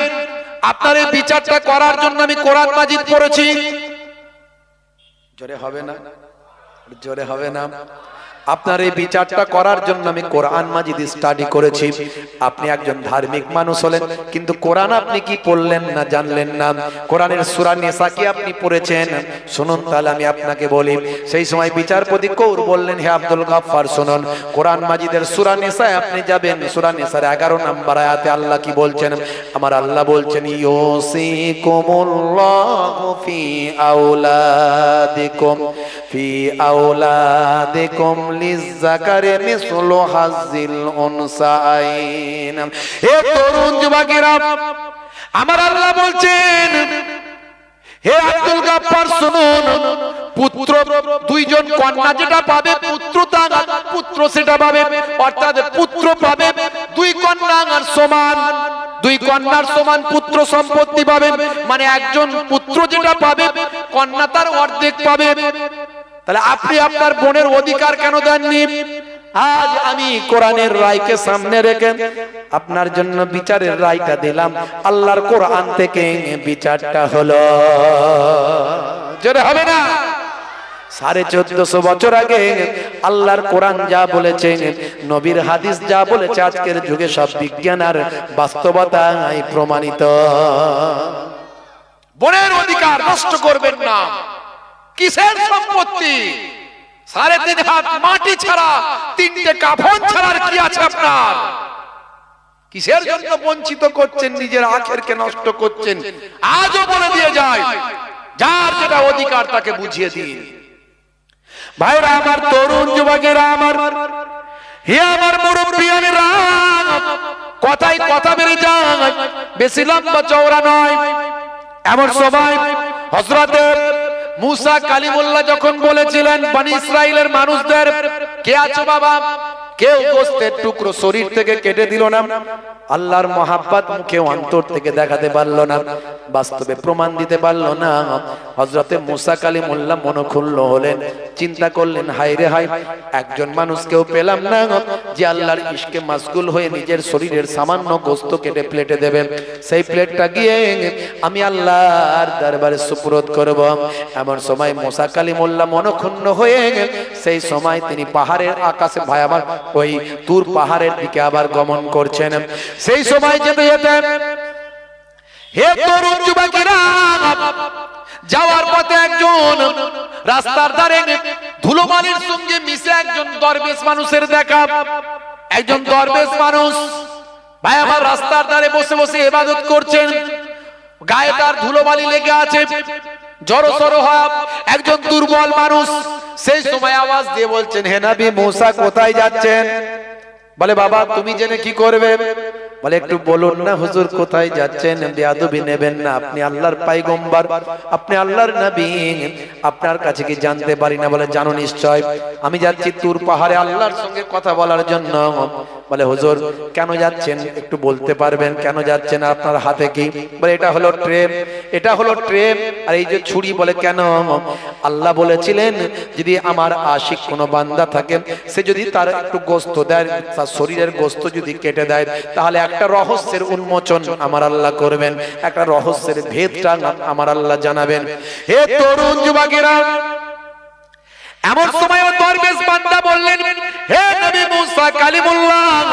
আপনার এই বিচারটা করার জন্য আমি কোরআন মাজিদ পড়েছি? জোরে হবে না, জোরে হবে না। আপনার এই বিচারটা করার জন্য আমি কোরআন মাজিদ স্টাডি করেছি। আপনি একজন ধার্মিক মানুষ হলেন, কিন্তু কোরআন আপনি কি পড়লেন না, জানলেন না। কোরআনের সূরা নিসা কি আপনি পড়েছেন? শুনুন তাহলে আমি আপনাকে বলি। সেই সময় বিচারপতি কৌর বললেন, হে আব্দুল গফফার শুনুন, কোরআন মাজিদের সূরা নিসায় আপনি যাবেন। সূরা নিসার 11 নম্বর আয়াতে আল্লাহ কি বলছেন? আমার আল্লাহ বলছেন, ইউসিকুমুল্লাহু ফি আওলাদিকুম ফি আওলাদিকুম লিযাকারি মিসলু হাযিল উনসাইন। হে তরুণ যুবকেরা, আমার আল্লাহ বলছেন, হে আব্দুল গফফার শুনুন, পুত্র দুইজন কন্যা যেটা পাবে পুত্র সেটা পাবে, অর্থাৎ পুত্র পাবে দুই কন্যার সমান, দুই কন্যার সমান পুত্র সম্পত্তি পাবে। মানে একজন পুত্র যেটা পাবে কন্যা তার অর্ধেক পাবে। তাহলে আপনি আপনার বোনের অধিকার কেন দেননি? আজ আমি কোরআনের রায়কে সামনে রেখে আপনার জন্য বিচারের রায়টা দিলাম। আল্লাহর কোরআন থেকে বিচারটা হলো। জোরে হবে না? 1450 বছর আগে আল্লাহর কোরআন যা বলেছে, নবীর হাদিস যা বলেছে, আজকের যুগে সব বিজ্ঞান আর বাস্তবতায় প্রমাণিত। বোনের অধিকার নষ্ট করবেন না। কিসের সম্পত্তি? 3.5 হাত মাটি ছাড়া, 3টে কাফন ছাড়ার কি আছে আপনার? কিসের জন্য বঞ্চিত করছেন? নিজের আখেরকে নষ্ট করছেন। আজও বলে দিয়ে যায়, যার যেটা অধিকার তাকে বুঝিয়ে দিন। ভাইরা আমার, তরুণ যুবকেরা আমার, হে আমার মুরব্বিয়ানেরা, কথাই কথা বেড়ে যায়, বেশি লম্বা চওড়া নয়। এমন সময় হযরতে মুসা কালিমুল্লাহ যখন বলেছিলেন বনি ইসরাইলের মানুষদের, কে আছো বাবা? কেউ গোশতের টুকরো শরীর থেকে কেটে দিল না। আল্লাহর মহাব্বত মুখে অন্তর থেকে দেখাতে পারলো না, বাস্তবে প্রমাণ দিতে পারলো না। হযরতে মুসা কালিমুল্লাহ মনক্ষুণ্ণ হলেন, চিন্তা করলেন, হায় রে হায়, একজন মানুষকেও পেলাম না যে আল্লাহর ইশকে মাশগুল হয়ে নিজের শরীরের সামান্য গোশত কেটে প্লেটে দেবে। সেই প্লেটটা গিয়ে আমি আল্লাহর দরবারে সুপুরত করব। এমন সময় মুসা কালিমুল্লাহ মনক্ষুণ্ণ হয়ে সেই সময় তিনি পাহাড়ের আকাশে আবার ওই তুর পাহাড়ের দিকে আবার গমন করছেন। সেই সময় যেতে যেতে, হে তরুণ যুবকেরা, যাওয়ার পথে একজন রাস্তার ধারে ধুলোবালির সঙ্গে মিশে একজন দরবেশ মানুষের দেখা। একজন দরবেশ মানুষ ভাই আমার রাস্তার ধারে বসে বসে ইবাদত করছেন, গায়ে তার ধুলোবালি লেগে আছে, জড়সড় হয়। একজন দুর্বল মানুষ সেই সময় আওয়াজ দিয়ে বলছেন, হে নবী মুসা, কোথায় যাচ্ছেন? বলে, বাবা তুমি জেনে কি করবে? বলে, একটু বলুন না হুজুর, কোথায় যাচ্ছেন? বেয়াদবি নেবেন না, আপনি আল্লাহর পয়গম্বর, আপনি আল্লাহর নবী, আপনার কাছে কি জানতে পারি না? বলে, জানো নিশ্চয়, আমি যাচ্ছি তুর পাহাড়ে আল্লাহর সঙ্গে কথা বলার জন্য। বলে, হুজুর কেন যাচ্ছেন একটু বলতে পারবেন? কেন যাচ্ছেন? আপনার হাতে কি? বলে, এটা হলো ট্রেন, এটা হলো ট্রেন। আর এই যে ছুরি। বলে, কেন? আল্লাহ বলেছিলেন যদি আমার আশিক কোনো বান্দা থাকে, সে যদি তার একটু গোশত দেয়, তার শরীরের গোশত যদি কেটে দেয়, তাহলে একটা রহস্যের উন্মোচন আমার আল্লাহ করবেন, একটা রহস্যের ভেদটা আমার আল্লাহ জানাবেন। হে তরুণ যুবকেরা, এমন সময় দরবেশ বান্দা বললেন, হে নবী মুসা কালিমুল্লাহ,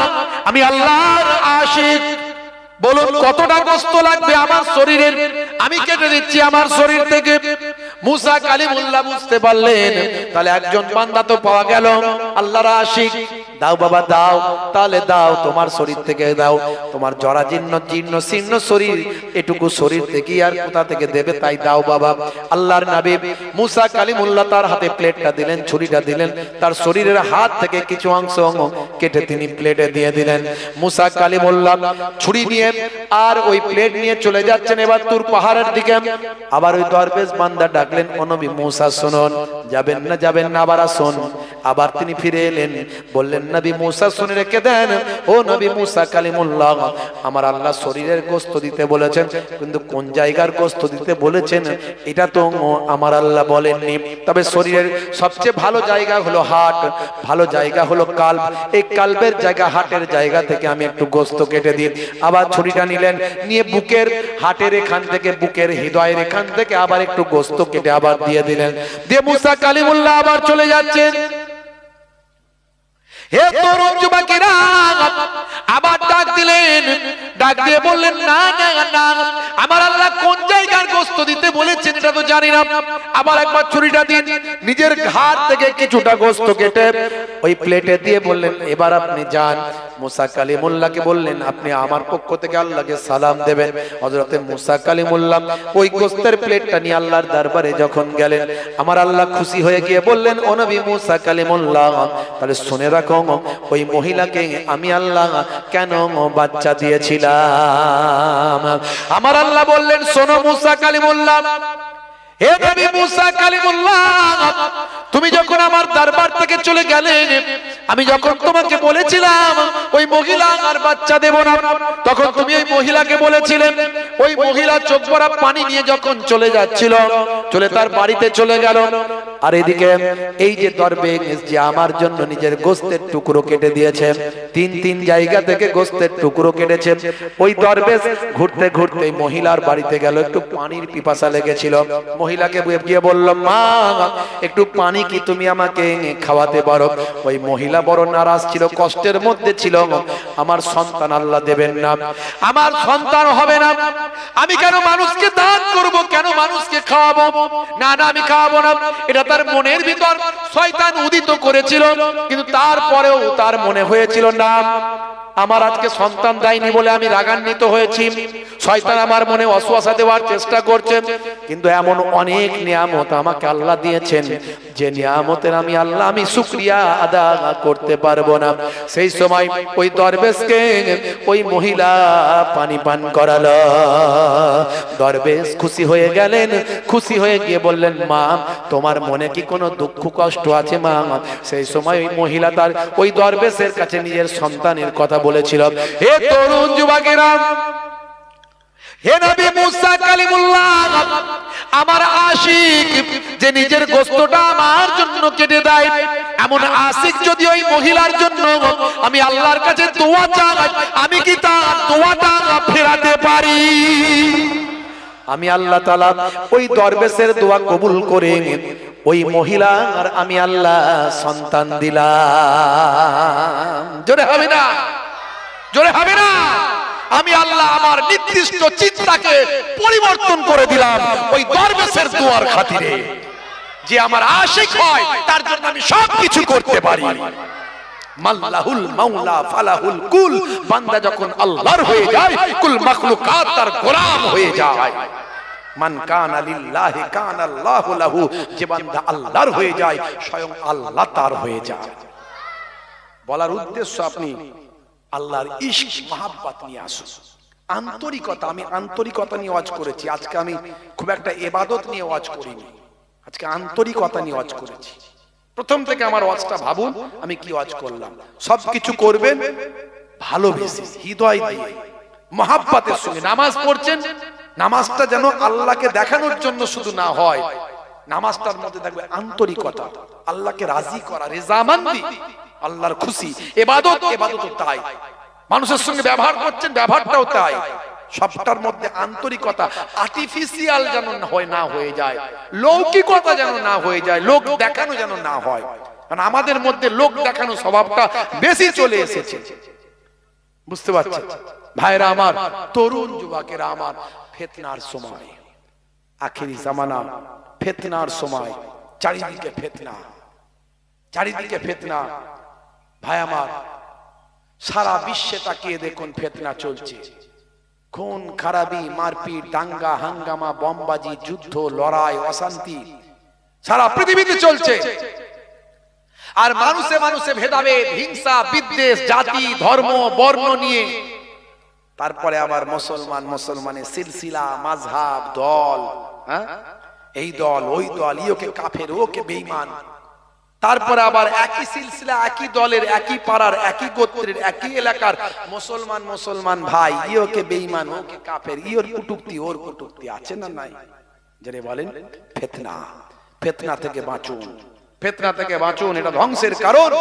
আমি আল্লাহর আশিক, বলুন কতটা গোশত লাগবে আমার শরীরের, আমি কেটে দিচ্ছি আমার শরীর থেকে। মুসা কালিমুল্লাহ বুঝতে পারলেন, তাহলে একজন বান্দা তো পাওয়া গেল, আল্লাহর আশিক। দাও বাবা দাও, তাহলে দাও, তোমার শরীর থেকে দাও, তোমার জরাজীর্ণ জীর্ণ শীর্ণ শরীর, এটুকু শরীর থেকে আর কোথা থেকে দেবে, তাই দাও বাবা। আল্লাহর নবী মুসা কালিমুল্লাহ তার হাতে প্লেটটা দিলেন, ছুরিটা দিলেন, তার শরীরের হাত থেকে কিছু অংশ কেটে তিনি প্লেটে দিয়ে দিলেন। মুসা কালিমুল্লাহ ছুরি নিয়ে আর ওই প্লেট নিয়ে চলে যাচ্ছেন এবার তুর পাহাড়ের দিকে। আবার ওই দরবেশ বান্দা ডাকলেন, ও নবী মুসা শুনুন, যাবেন না যাবেন না, আবার আসুন। আবার তিনি ফিরে এলেন, বললেন নবী মুসা শুনে রেখে দেন, ও নবী মুসা কালিমুল্লাহ, আমার আল্লাহ শরীরের গোশত দিতে বলেছেন, কিন্তু কোন জায়গার গোশত দিতে বলেছেন এটা তো আমার আল্লাহ বলেননি। তবে শরীরের সবচেয়ে ভালো জায়গা হলো হাট, ভালো জায়গা হলো কাল্ব, এই কাল্বের জায়গা হাটের জায়গা থেকে আমি একটু গোশত কেটে দিই। আবার ছুরিটা নিলেন, নিয়ে বুকের হাটের এখান থেকে, বুকের হৃদয়ের এখান থেকে আবার একটু গোশত কেটে আবার দিয়ে দিলেন। দিয়ে মুসা কালিমুল্লাহ আবার চলে যাচ্ছেন। হে তরুণ যুবকেরা, আবার ডাক দিলেন, ডাক দিয়ে বললেন, না না না, আমার আল্লাহ কোন জায়গার গোশত দিতে বলেছেন এটা তো জানি না। আবার একবার ছুরিটা দিন, নিজের ঘাট থেকে কিছুটা গোশত কেটে ওই প্লেটে দিয়ে বললেন, এবার আপনি যান। মুসা কালিমুল্লাহকে বললেন, আপনি আমার পক্ষ থেকে আল্লাহকে সালাম দেবেন। হযরতে মুসা কালিমুল্লাহ ওই গোশতের প্লেটটা নিয়ে আল্লাহর দরবারে যখন গেলেন, আমার আল্লাহ খুশি হয়ে গিয়ে বললেন, ও নবী মুসা কালিমুল্লাহ, তাহলে শুনে রাখো, ওই মহিলাকে আমি আল্লাহ কেন বাচ্চা দিয়েছিলাম। আমার আল্লাহ বললেন, শোনো মুসা কালিমুল্লাহ, হে নবী মুসা কালিমুল্লাহ, তুমি যখন আমার দরবার থেকে চলে গেলে, আমি যখন তোমাকে বলেছিলাম ওই মহিলা আর বাচ্চা দেব না, তখন তুমি ওই মহিলাকে বলেছিলেন। ওই মহিলা চোখ ভরা পানি নিয়ে যখন চলে যাচ্ছিল, চলে তার বাড়িতে চলে গেল। আর এদিকে এই যে দরবেশ যে আমার জন্য নিজের গোশতের টুকরো কেটে দিয়েছে, তিন জায়গা থেকে গোশতের টুকরো কেটেছে, ওই দরবেশ ঘুরতে ঘুরতে মহিলার বাড়িতে গেল, একটু পানির পিপাসা লেগেছিল। মহিলাকে গিয়ে বলল, মা একটু পানি কি তুমি আমাকে খাওয়াতে পারো? ওই মহিলা বড় নারাজ ছিল, কষ্টের মধ্যে ছিল, আমার সন্তান আল্লাহ দেবেন না, আমার সন্তান হবে না, আমি কেন মানুষকে দান করব, কেন মানুষকে খাওয়াবো, না না আমি খাওয়াবো না। এটা তার মনের ভিতর শয়তান উদিত করেছিল, কিন্তু তারপরেও তার মনে হয়েছিল, না আমার আজকে সন্তান দেয়নি বলে আমি রাগান্বিত হয়েছি, শয়তান আমার মনে ওয়াসওয়াসা দেওয়ার চেষ্টা করছে। কিন্তু এমন অনেক নিয়ামত আমাকে আল্লাহ দিয়েছেন, যে নিয়ামতের আমি আল্লাহ আমি শুকরিয়া আদা করতে পারবো না। সেই সময় ওই দরবেশকে ওই মহিলা পানি পান করালো। দরবেশ খুশি হয়ে গেলেন, খুশি হয়ে গিয়ে বললেন, মা তোমার মনে কি কোনো দুঃখ কষ্ট আছে মা? সেই সময় ওই মহিলা তার ওই দরবেশের কাছে নিজের সন্তানের কথা বলেছিল। হে তরুণ যুবকেরা, হে নবী মুসা কালিমুল্লাহ, আমার আশিক যে নিজের গোশতটা আমার জন্য কেটে দেয়, এমন আশিক যদি ওই মহিলার জন্য আমি আল্লাহর কাছে দোয়া চাই, আমি কি তার দোয়াটা ফেরাতে পারি? আমি আল্লাহ তাআলা ওই দরবেশের দোয়া কবুল করে ওই মহিলা আর আমি আল্লাহ সন্তান দিলাম। জোরে হবে না, জোরে হবে না। আমি আল্লাহ আমার নির্দিষ্ট চিন্তাকে পরিবর্তন করে দিলাম ওই দরবেশের দোয়ার খাতিরে। যে আমার আশিক হয় তার জন্য আমি সবকিছু করতে পারি। মাল্লাহুল মাওলা ফালাহুল কুল, বান্দা যখন আল্লাহর হয়ে যায়, কুল মাখলুকাত তার গোলাম হয়ে যায়। মান কানা লিল্লাহি কানা আল্লাহু লাহু, যে বান্দা আল্লাহর হয়ে যায় স্বয়ং আল্লাহ তার হয়ে যায়। বলার উদ্দেশ্য আপনি আল্লাহর ইশক মহাব্বত নিয়ে আসুন, আন্তরিকতা। আমি আন্তরিকতা নিয়ে ওয়াজ করেছি, আজকে আমি খুব একটা ইবাদত নিয়ে ওয়াজ করিনি, আজকে আন্তরিকতা নিয়ে ওয়াজ করেছি। প্রথম থেকে আমার ওয়াজটা ভাবুন আমি কি ওয়াজ করলাম। সবকিছু করবেন ভালোবেসে, হৃদয় দিয়ে, মহাব্বতের সঙ্গে। নামাজ পড়ছেন, নামাজটা যেন আল্লাহকে দেখানোর জন্য শুধু না হয়, নামাজটার মধ্যে থাকবে আন্তরিকতা, আল্লাহকে রাজি করা, রেজামান্দি, আল্লাহর খুশি। ইবাদত, ইবাদত তাই। মানুষের সঙ্গে ব্যবহার করছেন, ব্যবহারটাও তাই। সবটার মধ্যে আন্তরিকতা, আর্টিফিশিয়াল যেন না হয়ে যায়, লৌকিকতা যেন না হয়ে যায়, লোক দেখানো যেন না হয়। কারণ আমাদের মধ্যে লোক দেখানো স্বভাবটা বেশি চলে এসেছে, বুঝতে পারছেন ভাইরা আমার, তরুণ যুবকেরা আমার। ফিতনার সময়, আখিরি জামানা, ফিতনার সময়, চারিদিকে ফিতনা, চারিদিকে ফিতনা। ভাই আমার, সারা বিশ্বে তাকিয়ে দেখুন ফিতনা চলছে। খুন খারাপি, মারপিট, দাঙ্গা হাঙ্গামা, বোমবাজি, যুদ্ধ, লড়াই, অশান্তি সারা পৃথিবীতে চলছে। আর মানুষে মানুষে ভেদাভেদ, হিংসা, বিদ্বেষ, জাতি, ধর্ম, বর্ণ নিয়ে তারপরে আবার মুসলমানের সিলসিলা, মাযহাব, দল, এই দল ওই দল, ইওকে কাফের, ওকে বেঈমান। তারপরে আবার একই সিলসিলা, একই দলের, একই পাড়ার, একই গোত্রের, একই এলাকার মুসলমান ভাই, ইওকে বেঈমান, ওকে কাফের, ইওর কুটুক্তি, ওর কুটুক্তি আছে না নাই? যারা বলেন ফিতনা থেকে বাঁচুন, ফিতনা থেকে বাঁচুন, এটা ধ্বংসের কারণ।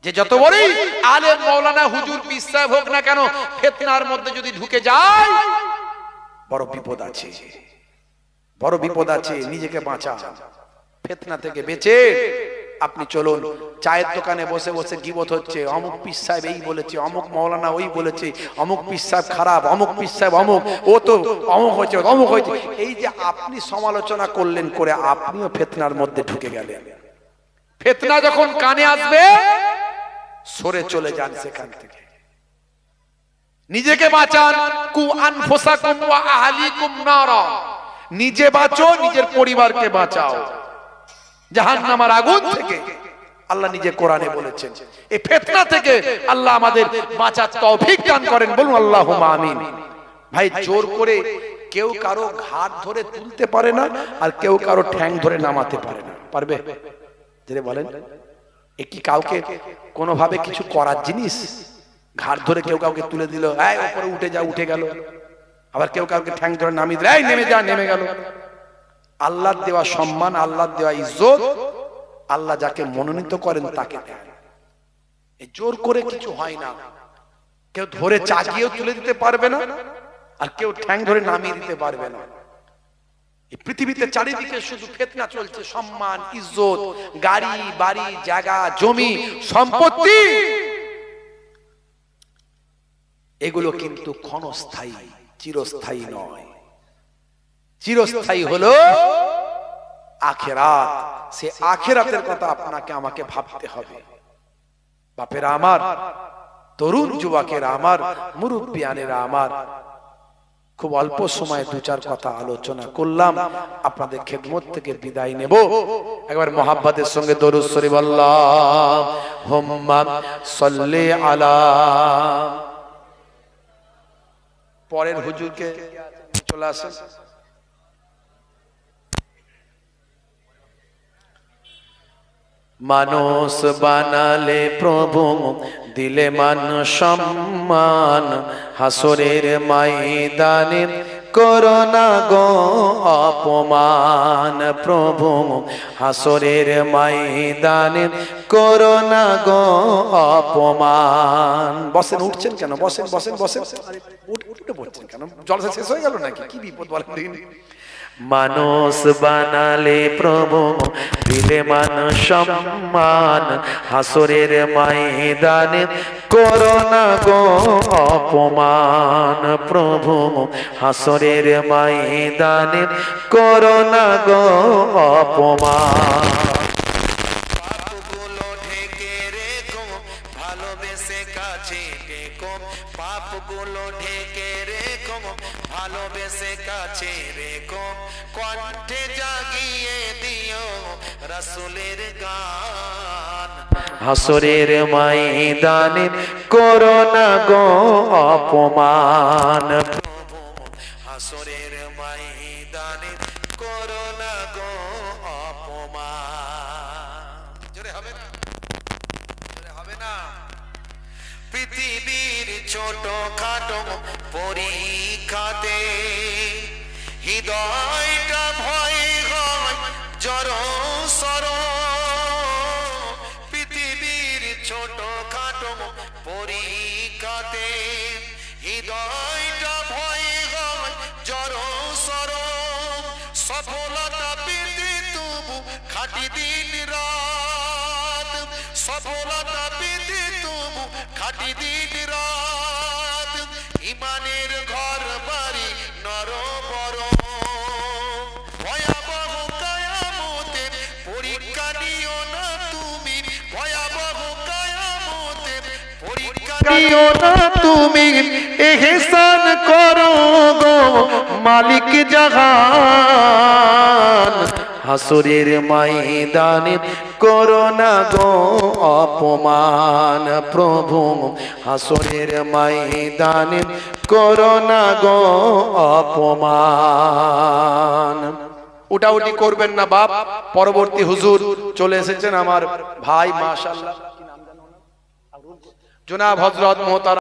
যে যত বড়ই আলেম, মাওলানা, হুজুর, পীর সাহেব হোক না কেন, ফিতনার মধ্যে যদি ঢুকে যায় বড় বিপদ আছে, বড় বিপদ আছে। নিজেকে বাঁচান ফিতনা থেকে বেঁচে। আপনি চলুন, চায়ের দোকানে বসে বসে গীবত হচ্ছে, অমুক পীর সাহেব এই বলেছে, অমুক মাওলানা ওই বলেছে, অমুক পীর সাহেব খারাপ, অমুক পীর সাহেব অমুক, ও তো অমুক হয়েছে, অমুক হয়েছে। এই যে আপনি সমালোচনা করলেন, করে আপনিও ফিতনার মধ্যে ঢুকে গেলেন। ফিতনা যখন কানে আসবে সরে চলে যান সেখান থেকে, নিজেকে বাঁচান। কু আনফুসাকুম ওয়া আহলিকুম নারা, নিজে বাঁচো, নিজের পরিবারকে বাঁচাও জাহান্নামের আগুন থেকে। আল্লাহ নিজে কোরআনে বলেছেন। এই ফিতনা থেকে আল্লাহ আমাদের বাঁচার তৌফিক দান করেন, বলুন আল্লাহুম্মা আমিন। ভাই, জোর করে কেউ কারো ঘাট ধরে তুলতে পারে না, আর কেউ কারো ঠ্যাং ধরে নামাতে পারে না। পারবে? যে বলেন, এ কি কাউকে কোনোভাবে কিছু করার জিনিস? ঘাট ধরে কেউ কাউকে তুলে দিল, এই উপরে উঠে যা, উঠে গেল। আবার কেউ কাউকে ঠ্যাং ধরে নামিয়ে দিল, এই নেমে যা, নেমে গেল। আল্লাহর দেওয়া সম্মান, আল্লাহর দেওয়া ইজ্জত, আল্লাহ যাকে মনোনীত করেন তাকে দেন। এই জোর করে কিছু হয় না। কেউ ধরে চাগিয়েও তুলে দিতে পারবে না, আর কেউ ঠ্যাং ধরে নামিয়ে দিতে পারবে না। এই পৃথিবীতে চারিদিকে শুধু ফিতনা চলছে, সম্মান, ইজ্জত, গাড়ি, বাড়ি, জায়গা, জমি, সম্পত্তি, এগুলো কিন্তু ক্ষণস্থায়ী, চিরস্থায়ী নয়। চিরস্থায়ী হলো আখিরাত। সে আখিরাতের কথা আপনাকে আমাকে ভাবতে হবে। বাপেরা আমার, তরুণ যুবকেরা আমার, মুরব্বিয়ানেরা আমার, খুব অল্প সময়ে দু চার কথা আলোচনা করলাম, আপনাদের খেদমত থেকে বিদায় নেব। একবার মোহাব্বতের সঙ্গে দরুদ শরীফ আল্লাহুম্মা সাল্লি আলা। পরের হুজুরকে চলে আসেন। মানুষ বানালে প্রভু, দিলে মান সম্মান, হাসরের ময়দানে করোনা গো অপমান। প্রভু হাসরের ময়দানে করোনা গো অপমান। বসেন, উঠছেন কেন? বসেন বসেন বসেন, উঠে পড়ছেন কেন? জলসা শেষ হয়ে গেল নাকি? কি বিপদ বলেন দেখি। মানুষ বানালে প্রভু, দিলে মান সম্মান, হাসরের ময়দানে করোনা গো অপমান। প্রভু হাসরের ময়দানে করোনা গো অপমান। পাপগুলো ঢেকে রেখো, ভালোবেসে কাছে রেখো। পাপগুলো ঢেকে রেখো, ভালোবেসে কাছে রেখো। কণ্ঠে জাগিয়ে দিও রাসূলের গান, হাসরের ময়দানে করোনা গো অপমান। হাসরের ময়দানে করোনা গো অপমান। জোরে হবে না? জোরে হবে না? পৃথিবীর ছোট খাটো পরীক্ষাতে হৃদয়টা ভয় হয় জড় সর। পৃথিবীর ছোট খাটো পরীক্ষাতে হৃদয়টা ভয় হয় জড় সর। সফলতা পেতে তবু খাটি দিন রাত, সফলতা পেতে তবু খাটি দিন রাত। ইমানের ঘর বাড়ি নর বড়, ভয়াবহ কিয়ামতের পরীক্ষা নিও না তুমি। ভয়াবহ কিয়ামতের পরীক্ষা নিও না তুমি। ইহসান করো গো মালিক জাহান, হাসরের ময়দানে করোনা গো অপমান প্রভু হাসরের ময়দানে করোনা গো অপমান। উঠাউটি করবেন না বাপ। পরবর্তী হুজুর চলে এসেছেন আমার ভাই মাশাআল্লাহ জনাব হযরত মোহতারাম